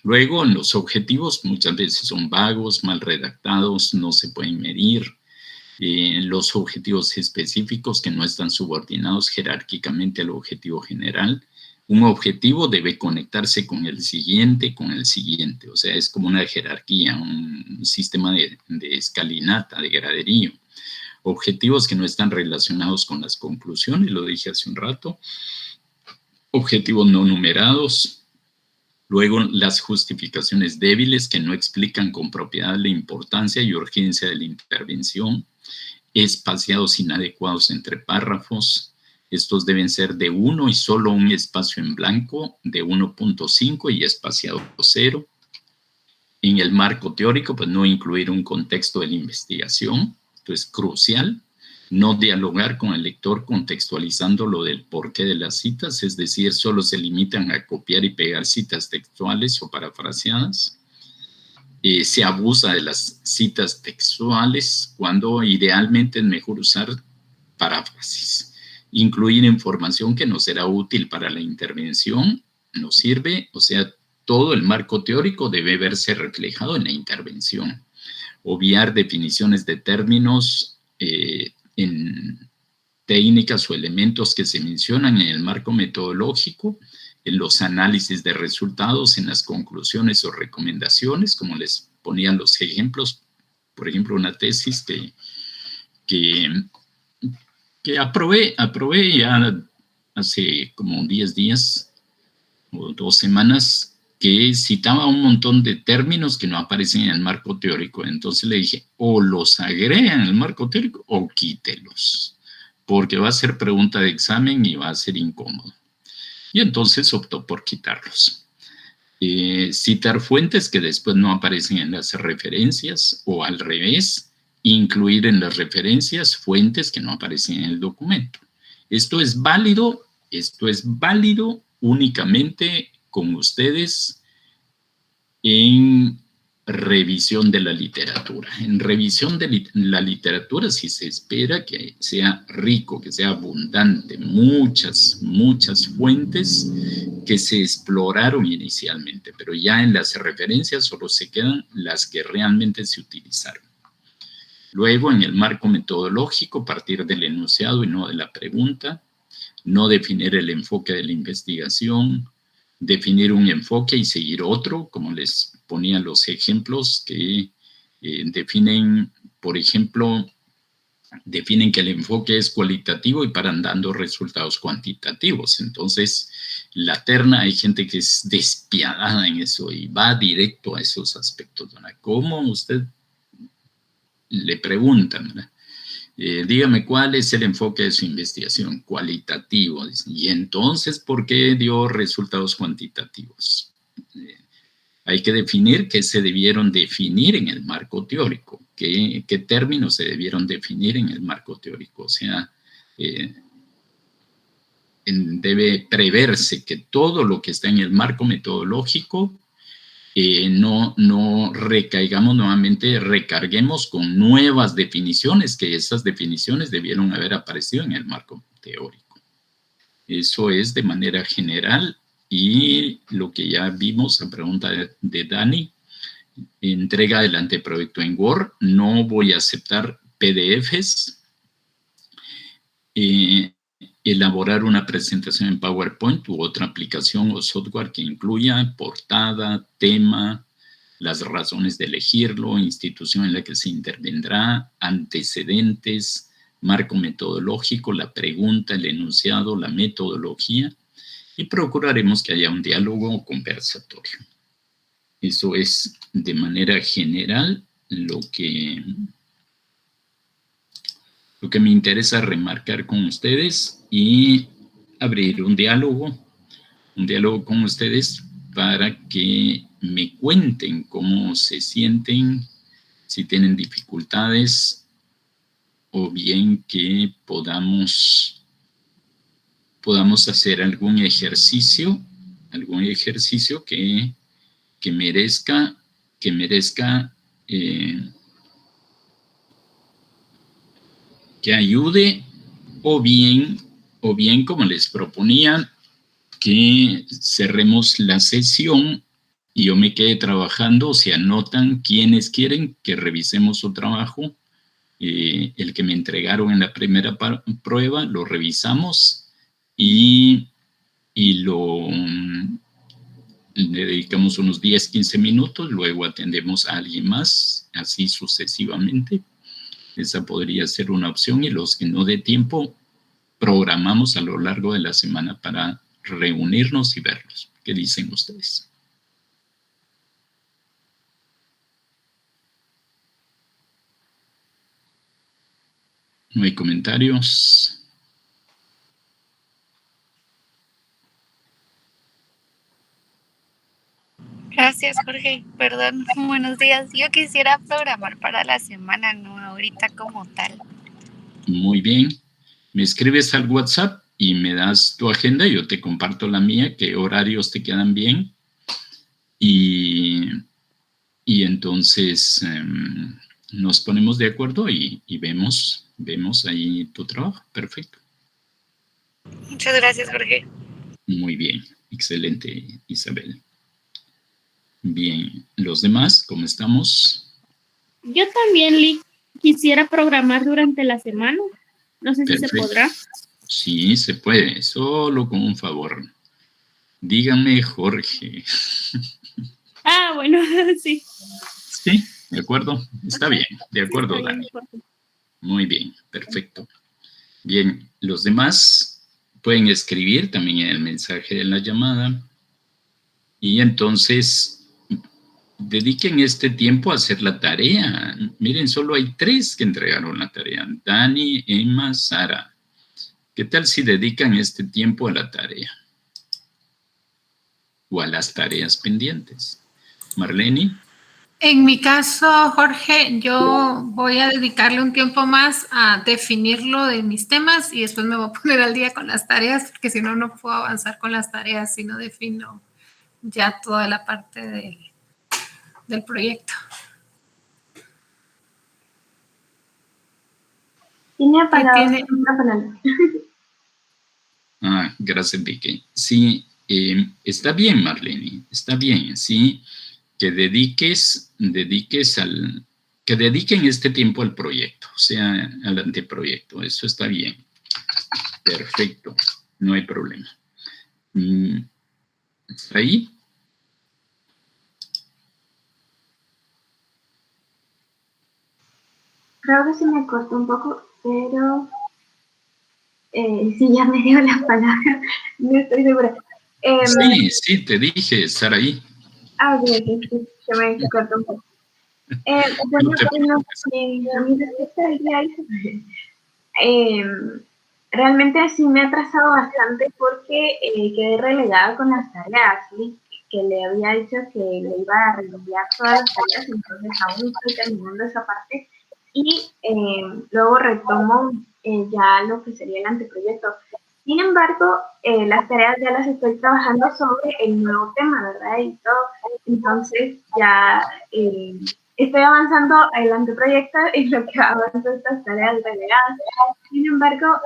Luego, los objetivos muchas veces son vagos, mal redactados, no se pueden medir. Los objetivos específicos que no están subordinados jerárquicamente al objetivo general. Un objetivo debe conectarse con el siguiente, o sea, es como una jerarquía, un sistema de escalinata, de graderío. Objetivos que no están relacionados con las conclusiones, lo dije hace un rato. Objetivos no numerados. Luego, las justificaciones débiles que no explican con propiedad la importancia y urgencia de la intervención. Espaciados inadecuados entre párrafos. Estos deben ser de 1 y solo un espacio en blanco, de 1.5 y espaciado 0. En el marco teórico, pues no incluir un contexto de la investigación, esto es crucial. No dialogar con el lector contextualizando lo del porqué de las citas, es decir, solo se limitan a copiar y pegar citas textuales o parafraseadas. Se abusa de las citas textuales cuando idealmente es mejor usar paráfrasis. Incluir información que no será útil para la intervención no sirve, o sea, todo el marco teórico debe verse reflejado en la intervención. Obviar definiciones de términos en técnicas o elementos que se mencionan en el marco metodológico, en los análisis de resultados, en las conclusiones o recomendaciones, como les ponían los ejemplos. Por ejemplo, una tesis que aprobé ya hace como 10 días o 2 semanas, que citaba un montón de términos que no aparecen en el marco teórico. Entonces le dije, o los agrega en el marco teórico o quítelos, porque va a ser pregunta de examen y va a ser incómodo. Y entonces optó por quitarlos. Citar fuentes que después no aparecen en las referencias, o al revés, incluir en las referencias fuentes que no aparecen en el documento. Esto es válido únicamente con ustedes en revisión de la literatura. En revisión de la literatura sí se espera que sea rico, que sea abundante, muchas fuentes que se exploraron inicialmente, pero ya en las referencias solo se quedan las que realmente se utilizaron. Luego, en el marco metodológico, partir del enunciado y no de la pregunta, no definir el enfoque de la investigación, definir un enfoque y seguir otro, como les ponía los ejemplos que definen, por ejemplo, definen que el enfoque es cualitativo y paran dando resultados cuantitativos. Entonces, la terna, hay gente que es despiadada en eso y va directo a esos aspectos, ¿verdad? ¿Cómo usted le preguntan, ¿verdad? Dígame cuál es el enfoque de su investigación, cualitativo, y entonces, ¿por qué dio resultados cuantitativos? Hay que definir qué se debieron definir en el marco teórico, qué términos se debieron definir en el marco teórico, o sea, debe preverse que todo lo que está en el marco metodológico no recaigamos nuevamente, recarguemos con nuevas definiciones, que esas definiciones debieron haber aparecido en el marco teórico. Eso es de manera general, y lo que ya vimos, a pregunta de Dani, entrega del anteproyecto en Word, no voy a aceptar PDFs, elaborar una presentación en PowerPoint u otra aplicación o software que incluya portada, tema, las razones de elegirlo, institución en la que se intervendrá, antecedentes, marco metodológico, la pregunta, el enunciado, la metodología, y procuraremos que haya un diálogo conversatorio. Eso es de manera general lo que me interesa remarcar con ustedes y abrir un diálogo con ustedes para que me cuenten cómo se sienten, si tienen dificultades, o bien que podamos hacer algún ejercicio que merezca que ayude, o bien como les proponía, que cerremos la sesión y yo me quede trabajando. Se anotan quienes quieren que revisemos su trabajo. El que me entregaron en la primera prueba, lo revisamos y le dedicamos unos 10, 15 minutos, luego atendemos a alguien más, así sucesivamente. Esa podría ser una opción, y los que no dé tiempo, programamos a lo largo de la semana para reunirnos y verlos. ¿Qué dicen ustedes? ¿No hay comentarios? Gracias, Jorge. Perdón, buenos días. Yo quisiera programar para la semana, no ahorita como tal. Muy bien. Me escribes al WhatsApp y me das tu agenda, yo te comparto la mía, qué horarios te quedan bien. Y entonces nos ponemos de acuerdo y vemos ahí tu trabajo. Perfecto. Muchas gracias, Jorge. Muy bien. Excelente, Isabel. Bien. ¿Los demás, cómo estamos? Yo también, Lee, quisiera programar durante la semana. No sé Perfecto. si se podrá. Sí, se puede, solo con un favor. Dígame, Jorge. Ah, bueno, sí. Sí, de acuerdo. Está bien, de acuerdo, Sí, Dani. Jorge. Muy bien, perfecto. Bien, los demás pueden escribir también en el mensaje de la llamada. Y entonces, dediquen este tiempo a hacer la tarea. Miren, solo hay 3 que entregaron la tarea. Dani, Emma, Sara. ¿Qué tal si dedican este tiempo a la tarea? O a las tareas pendientes. Marlene. En mi caso, Jorge, yo voy a dedicarle un tiempo más a definirlo de mis temas y después me voy a poner al día con las tareas, porque si no, no puedo avanzar con las tareas si no defino ya toda la parte del proyecto. Tiene apagado su micrófono. Gracias, Vicky. Sí, está bien, Marlene, está bien, sí, que dediquen este tiempo al proyecto, o sea, al anteproyecto, eso está bien. Perfecto, no hay problema. ¿Está ahí? Creo que se me cortó un poco, pero sí, ya me dio la palabra, no estoy segura. Sí, te dije, estar ahí. Sí, se me cortó un poco. Bueno, a mi respuesta diría realmente sí me ha atrasado bastante porque quedé relegada con las tareas, ¿sí? Que le había dicho que le iba a reenviar todas las tareas, entonces aún estoy terminando esa parte y luego retomo ya lo que sería el anteproyecto. Sin embargo, las tareas ya las estoy trabajando sobre el nuevo tema, ¿verdad? Y todo. Entonces ya estoy avanzando el anteproyecto y lo que avanzo estas tareas relegadas. Sin embargo,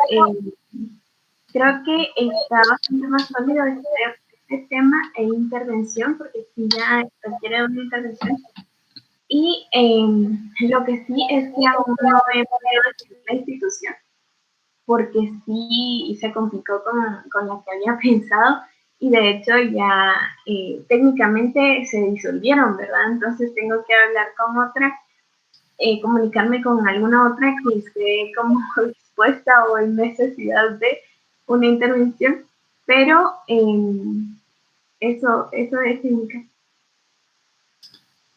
creo que está bastante más sólido este tema e intervención, porque sí ya requiere una intervención. Y lo que sí es que aún no he podido decir la institución, porque sí se complicó con la que había pensado y de hecho ya técnicamente se disolvieron, ¿verdad? Entonces tengo que hablar con otra, comunicarme con alguna otra que esté como dispuesta o en necesidad de una intervención, pero eso es en mi caso.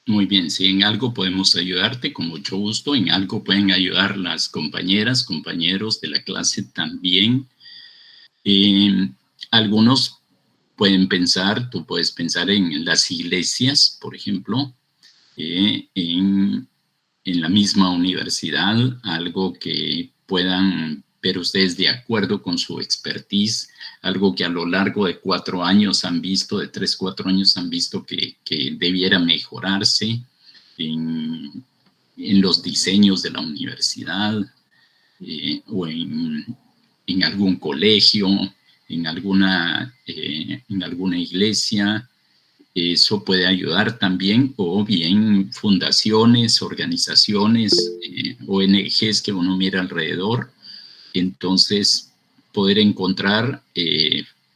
Muy bien, si en algo podemos ayudarte, con mucho gusto. En algo pueden ayudar las compañeras, compañeros de la clase también. Algunos pueden pensar, tú puedes pensar en las iglesias, por ejemplo, en la misma universidad, algo que puedan ver ustedes de acuerdo con su expertise, algo que a lo largo de 4 años han visto, de 3, 4 años han visto que debiera mejorarse en los diseños de la universidad, o en algún colegio, en alguna iglesia. Eso puede ayudar también, o bien fundaciones, organizaciones, ONGs que uno mira alrededor. Entonces, poder encontrar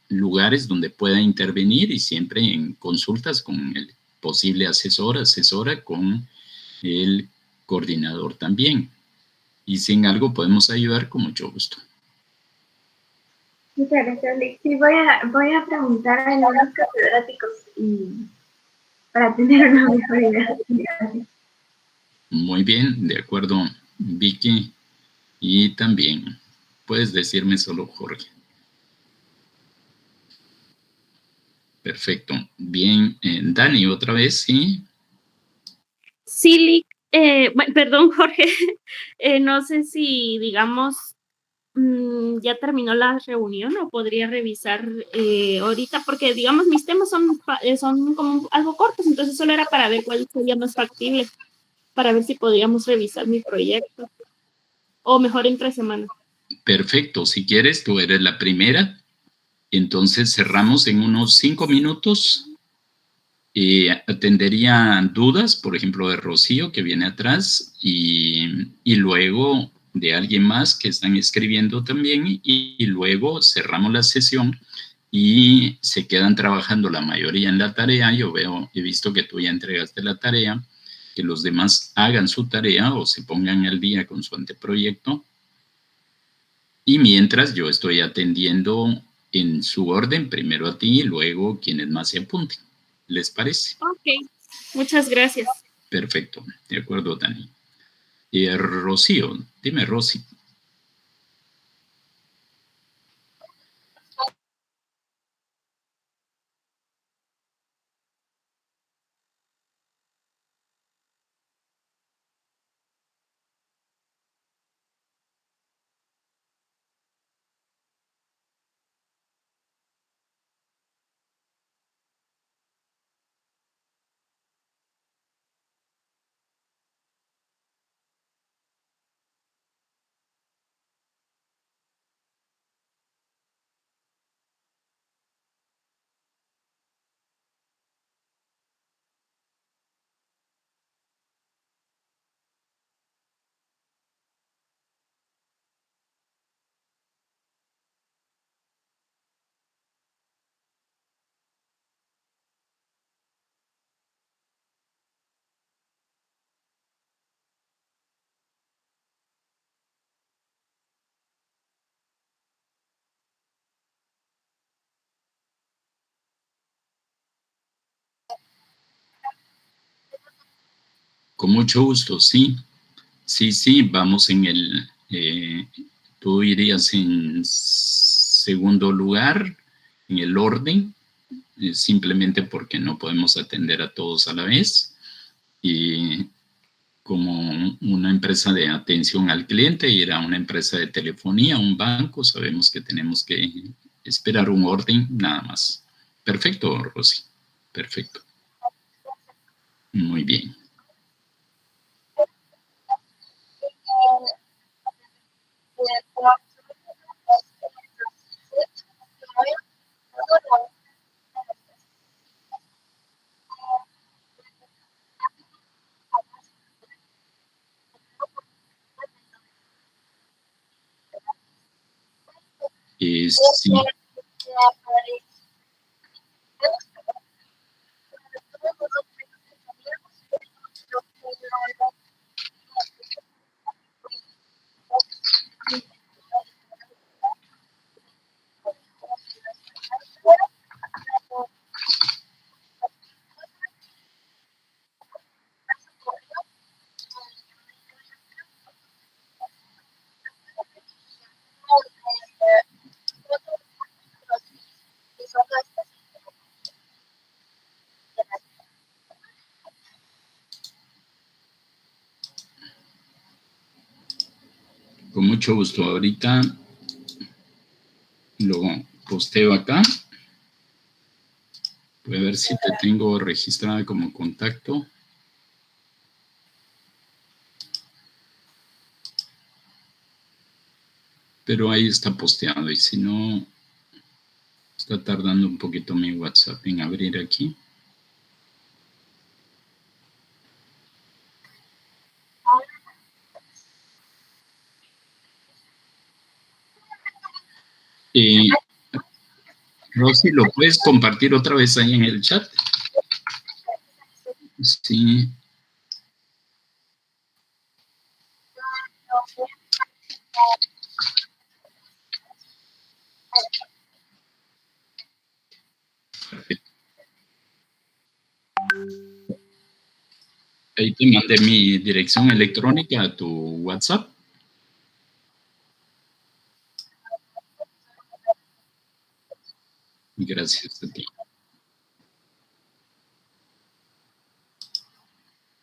lugares donde pueda intervenir, y siempre en consultas con el posible asesora, con el coordinador también. Y si en algo podemos ayudar, con mucho gusto. Muchas gracias, Lick. Sí, voy a preguntar a algunos catedráticos para tener una mejor idea. Gracias. Muy bien, de acuerdo, Vicky. Y también puedes decirme solo Jorge. Perfecto. Bien, Dani, otra vez, ¿sí? Sí, Lick, perdón, Jorge. No sé si, digamos, ya terminó la reunión o podría revisar ahorita, porque, digamos, mis temas son como algo cortos, entonces solo era para ver cuál sería más factible, para ver si podríamos revisar mi proyecto, o mejor entre semanas. Perfecto. Si quieres, tú eres la primera. Entonces cerramos en unos 5 minutos. Atendería dudas, por ejemplo, de Rocío, que viene atrás, y luego de alguien más que están escribiendo también, y luego cerramos la sesión y se quedan trabajando la mayoría en la tarea. He visto que tú ya entregaste la tarea, que los demás hagan su tarea o se pongan al día con su anteproyecto. Y mientras yo estoy atendiendo en su orden, primero a ti y luego quienes más se apunten. ¿Les parece? Ok, muchas gracias. Perfecto, de acuerdo, Dani. Rocío, dime, Rosy. Con mucho gusto, sí. Sí, vamos en tú irías en segundo lugar en el orden, simplemente porque no podemos atender a todos a la vez. Y como una empresa de atención al cliente, ir a una empresa de telefonía, un banco, sabemos que tenemos que esperar un orden nada más. Perfecto, Rosy. Perfecto. Muy bien. Sí. Con mucho gusto. Ahorita lo posteo acá. Voy a ver si te tengo registrada como contacto. Pero ahí está posteado, y si no, está tardando un poquito mi WhatsApp en abrir aquí. Rosy, ¿lo puedes compartir otra vez ahí en el chat? Sí. Perfecto. Ahí te mandé mi dirección electrónica a tu WhatsApp. Gracias a ti.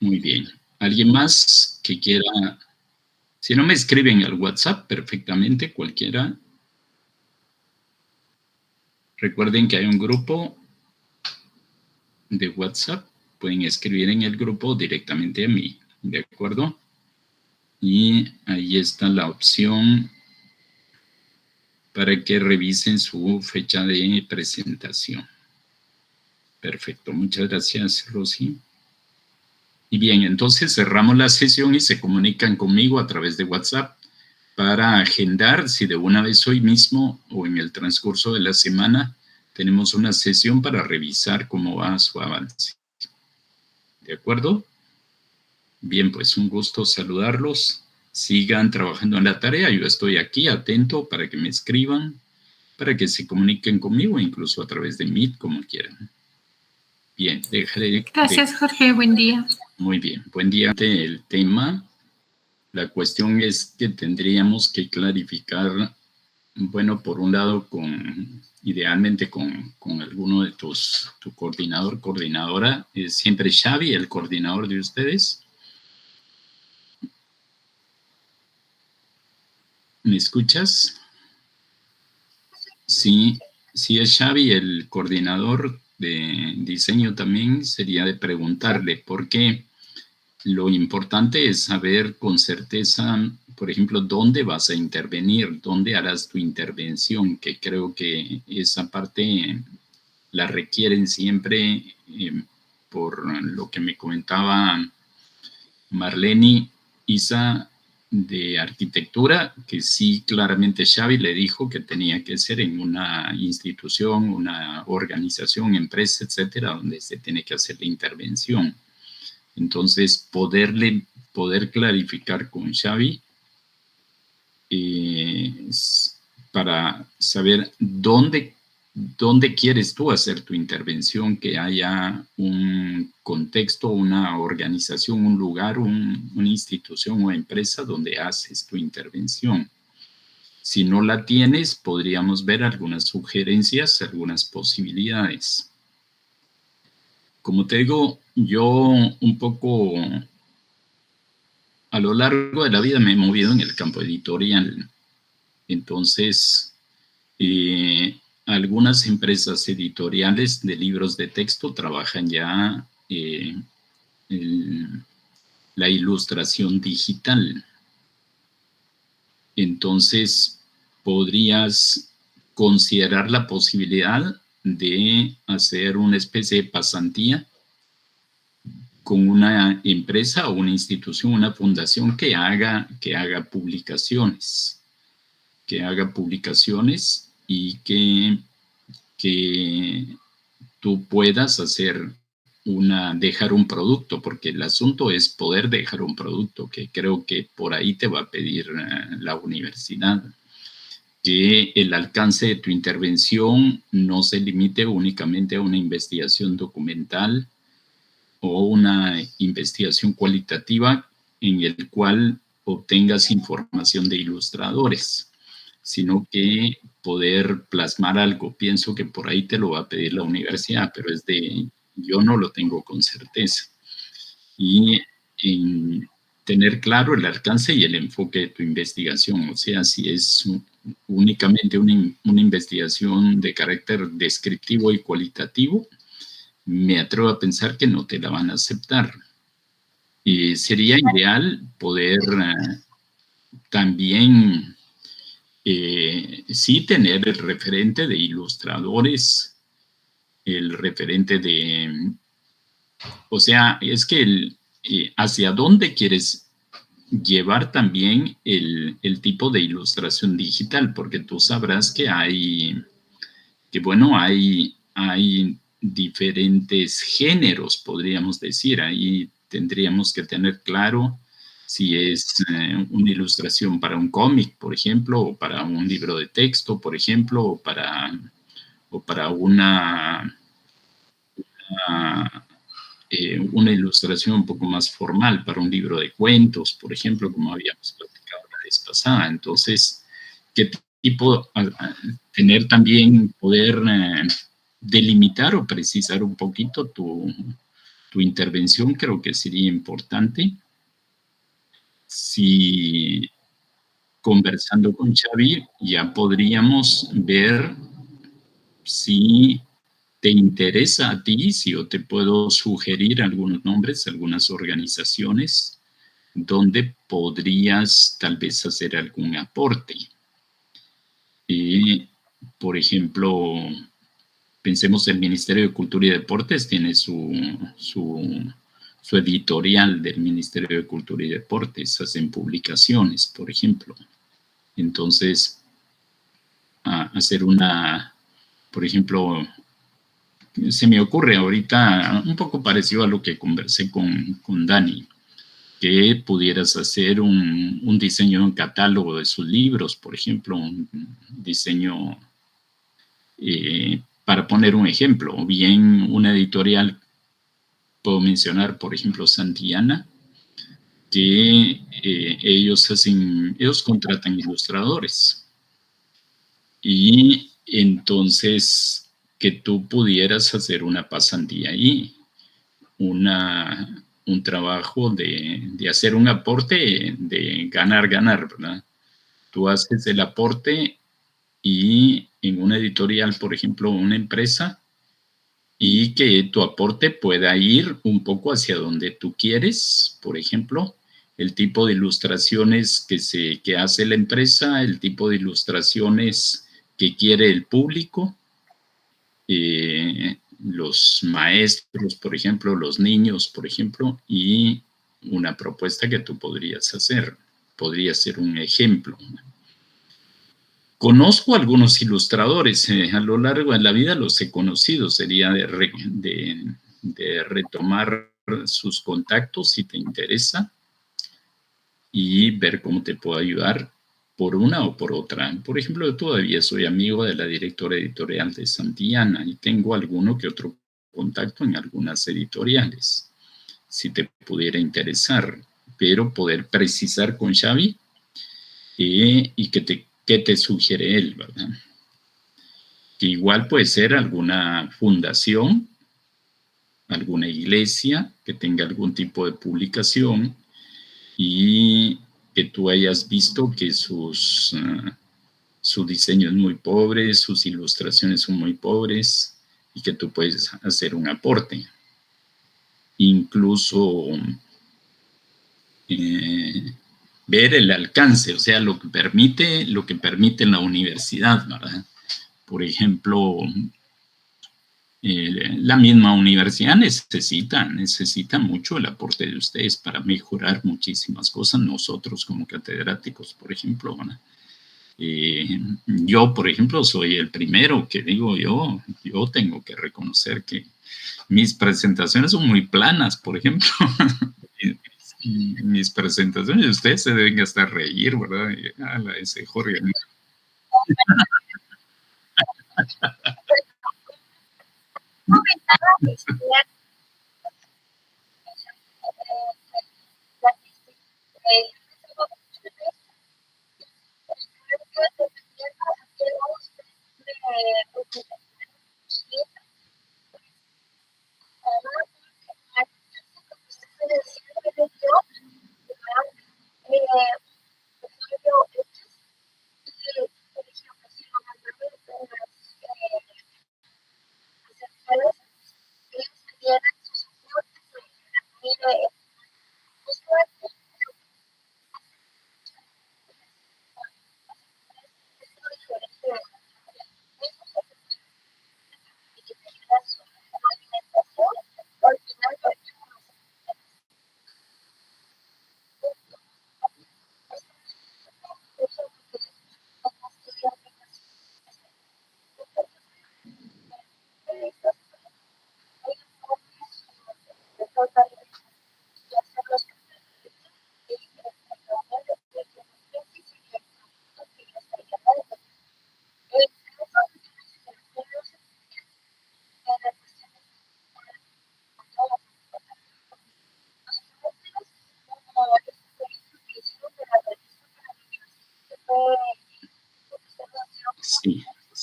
Muy bien. ¿Alguien más que quiera? Si no me escriben al WhatsApp, perfectamente, cualquiera. Recuerden que hay un grupo de WhatsApp. Pueden escribir en el grupo directamente a mí, ¿de acuerdo? Y ahí está la opción para que revisen su fecha de presentación. Perfecto, muchas gracias, Rosy. Y bien, entonces cerramos la sesión y se comunican conmigo a través de WhatsApp para agendar, si de una vez hoy mismo o en el transcurso de la semana, tenemos una sesión para revisar cómo va su avance. ¿De acuerdo? Bien, pues un gusto saludarlos. Sigan trabajando en la tarea. Yo estoy aquí atento para que me escriban, para que se comuniquen conmigo, incluso a través de Meet, como quieran. Bien, dejaré... Gracias, Jorge. Buen día. Muy bien. Buen día. El tema, la cuestión es que tendríamos que clarificar, bueno, por un lado, idealmente con alguno de tu coordinador, coordinadora, siempre Xavi, el coordinador de ustedes. ¿Me escuchas? Sí, si es Xavi el coordinador de diseño también, sería de preguntarle, porque lo importante es saber con certeza, por ejemplo, dónde vas a intervenir, dónde harás tu intervención, que creo que esa parte la requieren siempre, por lo que me comentaba Marlene, Isa, de arquitectura, que sí, claramente Xavi le dijo que tenía que ser en una institución, una organización, empresa, etcétera, donde se tiene que hacer la intervención. Entonces, poder clarificar con Xavi para saber dónde quieres tú hacer tu intervención, que haya un contexto, una organización, un lugar, una institución o empresa donde haces tu intervención. Si no la tienes, podríamos ver algunas sugerencias, algunas posibilidades. Como te digo, yo un poco a lo largo de la vida me he movido en el campo editorial. Entonces, algunas empresas editoriales de libros de texto trabajan ya la ilustración digital. Entonces, podrías considerar la posibilidad de hacer una especie de pasantía con una empresa o una institución, una fundación que haga publicaciones. Y que tú puedas dejar un producto, porque el asunto es poder dejar un producto, que creo que por ahí te va a pedir la universidad. Que el alcance de tu intervención no se limite únicamente a una investigación documental o una investigación cualitativa en el cual obtengas información de ilustradores, sino que poder plasmar algo. Pienso que por ahí te lo va a pedir la universidad, pero yo no lo tengo con certeza. Y tener claro el alcance y el enfoque de tu investigación. O sea, si es únicamente una investigación de carácter descriptivo y cualitativo, me atrevo a pensar que no te la van a aceptar. Sería ideal poder también, sí, tener el referente de ilustradores, el referente de... O sea, es que hacia dónde quieres llevar también el tipo de ilustración digital, porque tú sabrás que hay diferentes géneros, podríamos decir. Ahí tendríamos que tener claro si es una ilustración para un cómic, por ejemplo, o para un libro de texto, por ejemplo, o para una ilustración un poco más formal, para un libro de cuentos, por ejemplo, como habíamos platicado la vez pasada. Entonces, ¿qué tipo? Tener también, poder delimitar o precisar un poquito tu intervención, creo que sería importante. Si conversando con Xavi ya podríamos ver si te interesa a ti, si yo te puedo sugerir algunos nombres, algunas organizaciones donde podrías tal vez hacer algún aporte. Por ejemplo, pensemos el Ministerio de Cultura y Deportes tiene su editorial del Ministerio de Cultura y Deportes, hacen publicaciones, por ejemplo. Entonces, hacer por ejemplo, se me ocurre ahorita un poco parecido a lo que conversé con Dani, que pudieras hacer un diseño, un catálogo de sus libros, por ejemplo, un diseño, para poner un ejemplo, o bien una editorial, puedo mencionar, por ejemplo, Santillana, que ellos contratan ilustradores. Y entonces que tú pudieras hacer una pasantía ahí, un trabajo de hacer un aporte de ganar, ¿verdad? Tú haces el aporte y en una editorial, por ejemplo, una empresa, y que tu aporte pueda ir un poco hacia donde tú quieres, por ejemplo, el tipo de ilustraciones que hace la empresa, el tipo de ilustraciones que quiere el público, los maestros, por ejemplo, los niños, por ejemplo, y una propuesta que tú podrías hacer. Podría ser un ejemplo. Conozco algunos ilustradores, a lo largo de la vida los he conocido. Sería de retomar sus contactos si te interesa y ver cómo te puedo ayudar por una o por otra. Por ejemplo, yo todavía soy amigo de la directora editorial de Santillana y tengo alguno que otro contacto en algunas editoriales, si te pudiera interesar, pero poder precisar con Xavi y qué te sugiere él, ¿verdad? Que igual puede ser alguna fundación, alguna iglesia que tenga algún tipo de publicación y que tú hayas visto que su diseño es muy pobre, sus ilustraciones son muy pobres y que tú puedes hacer un aporte. Incluso ver el alcance, o sea, lo que permite la universidad, ¿verdad? Por ejemplo, la misma universidad necesita mucho el aporte de ustedes para mejorar muchísimas cosas. Nosotros como catedráticos, por ejemplo, ¿verdad? Yo, por ejemplo, soy el primero que digo, yo tengo que reconocer que mis presentaciones son muy planas, por ejemplo. Mis presentaciones, ustedes se deben hasta reír, ¿verdad? Ese Jorge.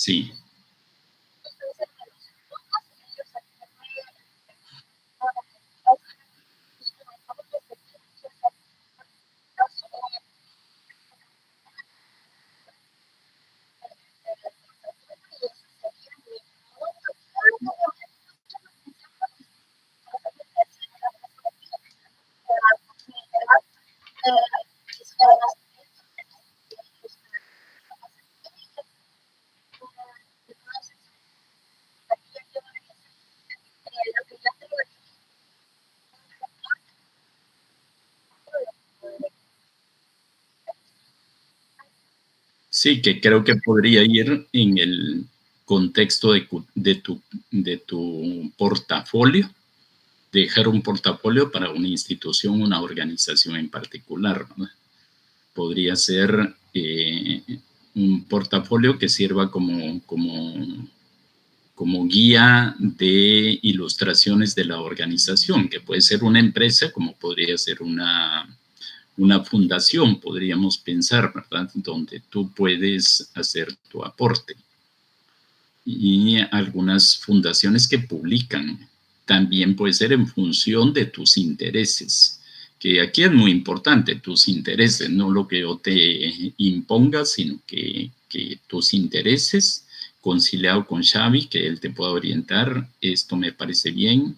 Sí. Sí, que creo que podría ir en el contexto de tu portafolio, dejar un portafolio para una institución, una organización en particular, ¿verdad? Podría ser un portafolio que sirva como guía de ilustraciones de la organización, que puede ser una empresa, como podría ser una fundación, podríamos pensar, ¿verdad? Donde tú puedes hacer tu aporte. Y algunas fundaciones que publican. También puede ser en función de tus intereses, que aquí es muy importante, tus intereses, no lo que yo te imponga, sino que tus intereses, conciliado con Xavi, que él te pueda orientar, esto me parece bien,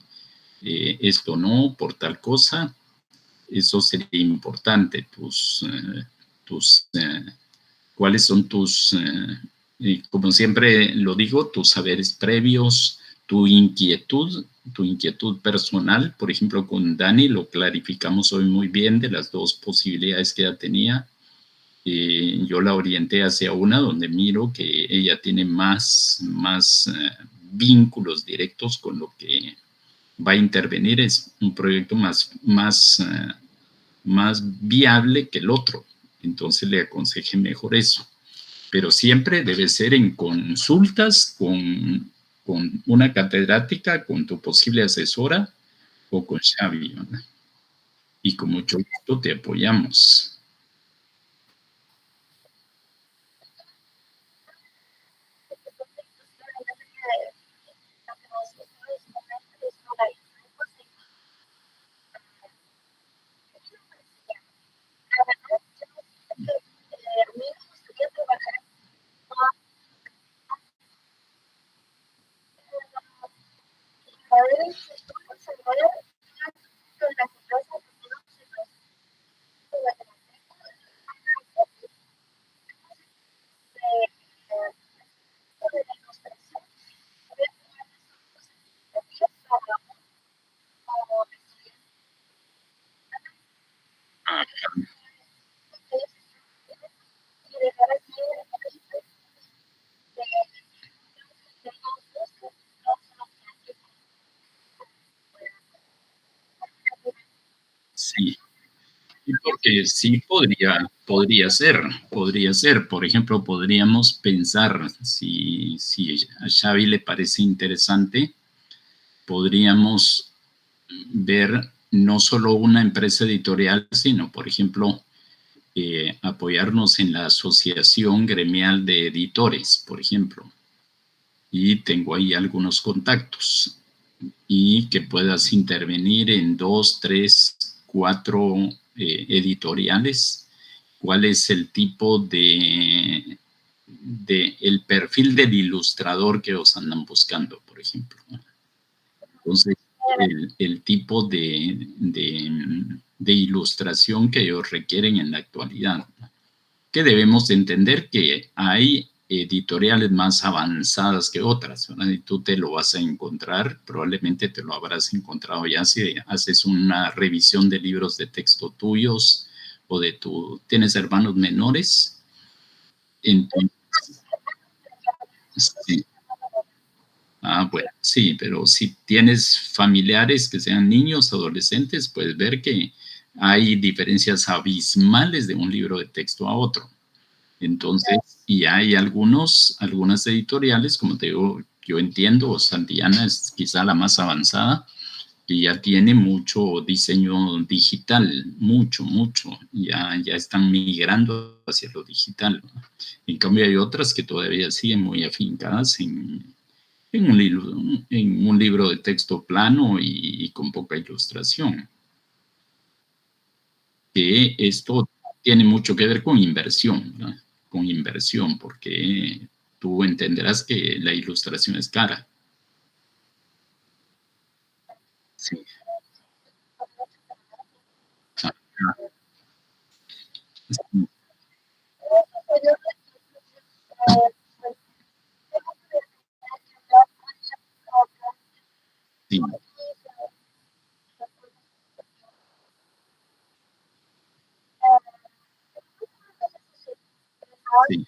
esto no, por tal cosa. Eso sería importante, cuáles son como siempre lo digo, tus saberes previos, tu inquietud personal. Por ejemplo, con Dani lo clarificamos hoy muy bien de las dos posibilidades que ella tenía. Yo la orienté hacia una donde miro que ella tiene más vínculos directos con lo que va a intervenir, es un proyecto más viable que el otro. Entonces le aconsejé mejor eso. Pero siempre debe ser en consultas con una catedrática, con tu posible asesora o con Xavi, ¿verdad? Y con mucho gusto te apoyamos. Sí, porque sí podría ser. Por ejemplo, podríamos pensar, si a Xavi le parece interesante, podríamos ver no solo una empresa editorial, sino, por ejemplo, apoyarnos en la Asociación Gremial de Editores, por ejemplo. Y tengo ahí algunos contactos. Y que puedas intervenir en 2, 3, 4 editoriales. ¿Cuál es el tipo de el perfil del ilustrador que os andan buscando, por ejemplo? Entonces, el tipo de ilustración que ellos requieren en la actualidad. Que debemos de entender que hay editoriales más avanzadas que otras, ¿verdad? Y tú te lo vas a encontrar, probablemente te lo habrás encontrado ya si haces una revisión de libros de texto tuyos o tienes hermanos menores. Entonces, sí. Bueno, sí, pero si tienes familiares que sean niños, adolescentes, puedes ver que hay diferencias abismales de un libro de texto a otro. Entonces, y hay algunas editoriales, como te digo, yo entiendo, Santillana es quizá la más avanzada, que ya tiene mucho diseño digital, mucho, ya están migrando hacia lo digital. En cambio hay otras que todavía siguen muy afincadas en un libro de texto plano y con poca ilustración. Que esto tiene mucho que ver con inversión, ¿no? Con inversión, porque tú entenderás que la ilustración es cara. Sí. Sí. Sí. Sí.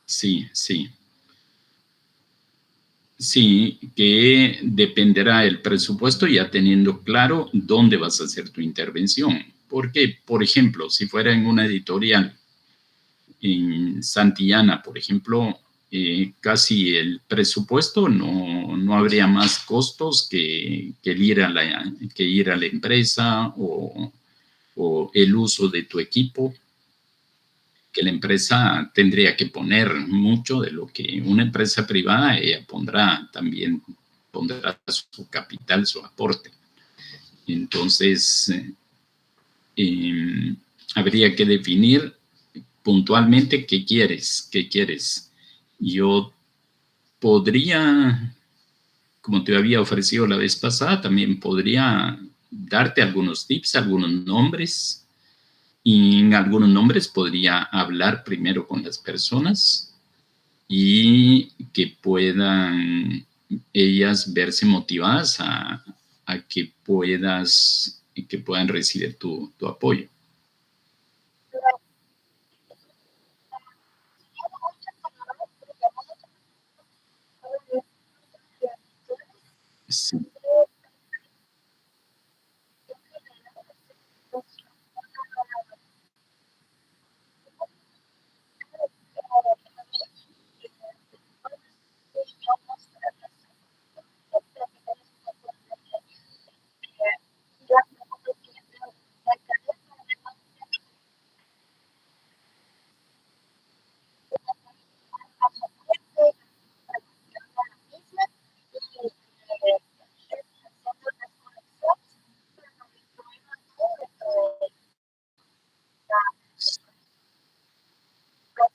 Sí, sí. Sí, que dependerá del presupuesto ya teniendo claro dónde vas a hacer tu intervención. Porque, por ejemplo, si fuera en una editorial en Santillana, por ejemplo, casi el presupuesto no habría más costos que ir a la empresa o el uso de tu equipo, que la empresa tendría que poner mucho de lo que una empresa privada ella pondrá su capital, su aporte. Entonces, habría que definir puntualmente qué quieres. Yo podría, como te había ofrecido la vez pasada, también podría darte algunos tips, algunos nombres, y en algunos nombres podría hablar primero con las personas y que puedan ellas verse motivadas a que puedan recibir tu apoyo. Sí.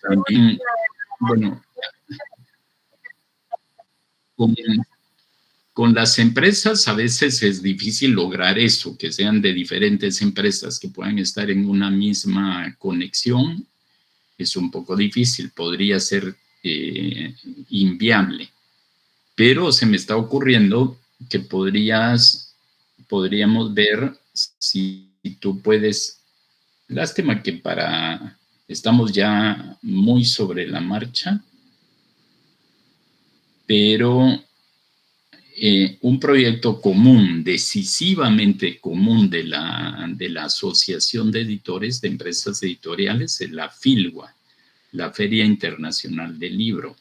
También, bueno, con, con las empresas a veces es difícil lograr eso, que sean de diferentes empresas que puedan estar en una misma conexión. Es un poco difícil, podría ser inviable, pero se me está ocurriendo que podríamos ver si tú puedes. Lástima que estamos ya muy sobre la marcha, pero un proyecto común, decisivamente común de la Asociación de Editores de Empresas Editoriales es la FILWA, la Feria Internacional del Libro,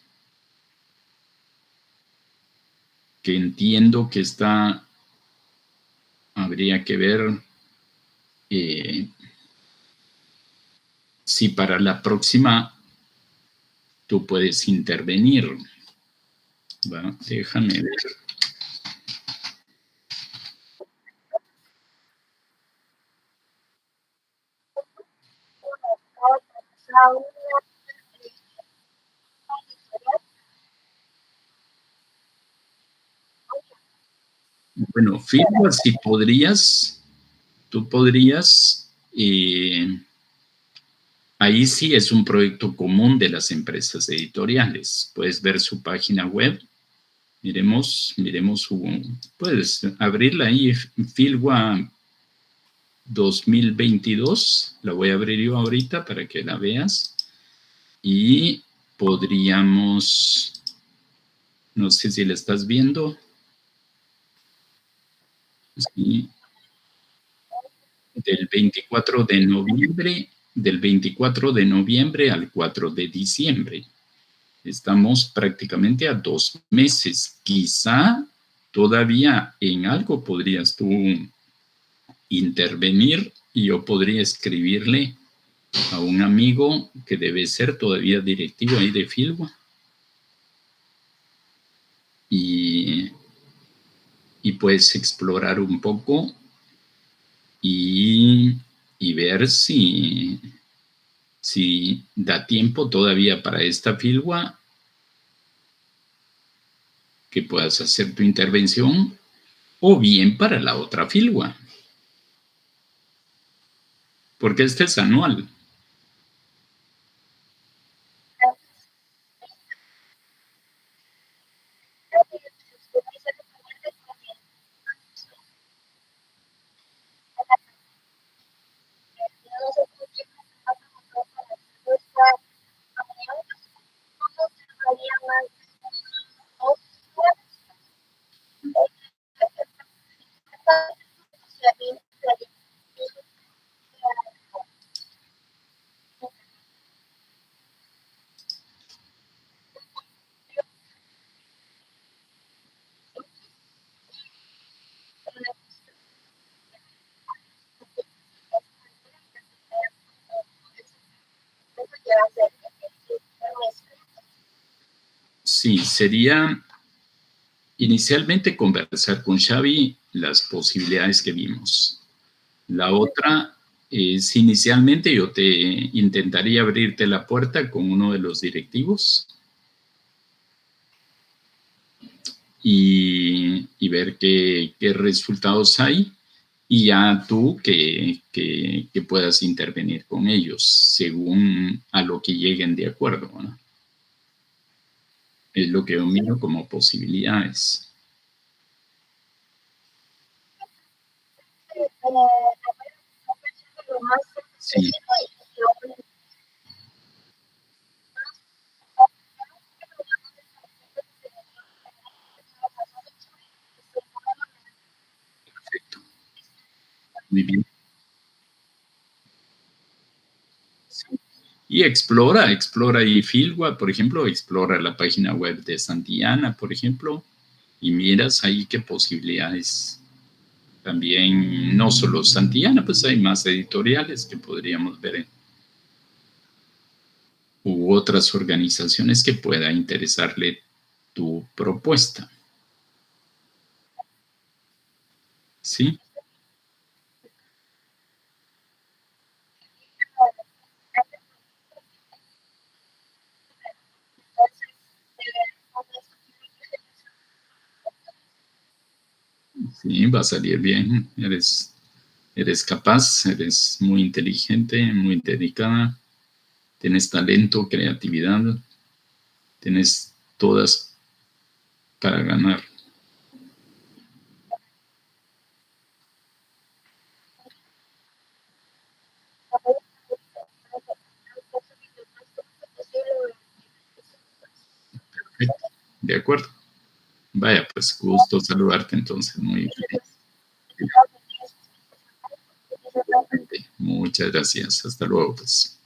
que entiendo que habría que ver si para la próxima tú puedes intervenir. Bueno, déjame ver. Bueno, FILWA, si tú podrías ahí sí es un proyecto común de las empresas editoriales. Puedes ver su página web. Miremos puedes abrirla ahí, Filwa 2022. La voy a abrir yo ahorita para que la veas. Y podríamos, no sé si la estás viendo. Sí. Del 24 de noviembre al 4 de diciembre. Estamos prácticamente a 2 meses. Quizá todavía en algo podrías tú intervenir y yo podría escribirle a un amigo que debe ser todavía directivo ahí de Filwa y puedes explorar un poco y ver si da tiempo todavía para esta Filwa que puedas hacer tu intervención o bien para la otra Filwa. Porque este es anual. Sí, sería inicialmente conversar con Xavi las posibilidades que vimos. La otra es inicialmente yo te intentaría abrirte la puerta con uno de los directivos y ver qué resultados hay y ya tú que puedas intervenir con ellos según a lo que lleguen de acuerdo, ¿no? Es lo que yo miro como posibilidades. Sí. Perfecto. Muy bien. Sí. Y explora y Filwa, por ejemplo, explora la página web de Santillana, por ejemplo, y miras ahí qué posibilidades. También, no solo Santillana, pues hay más editoriales que podríamos ver u otras organizaciones que pueda interesarle tu propuesta. ¿Sí? Sí, va a salir bien. Eres capaz, eres muy inteligente, muy dedicada, tienes talento, creatividad, tienes todas para ganar. Perfecto. De acuerdo. Vaya, pues gusto saludarte entonces. Muy bien. Muchas gracias. Hasta luego, pues.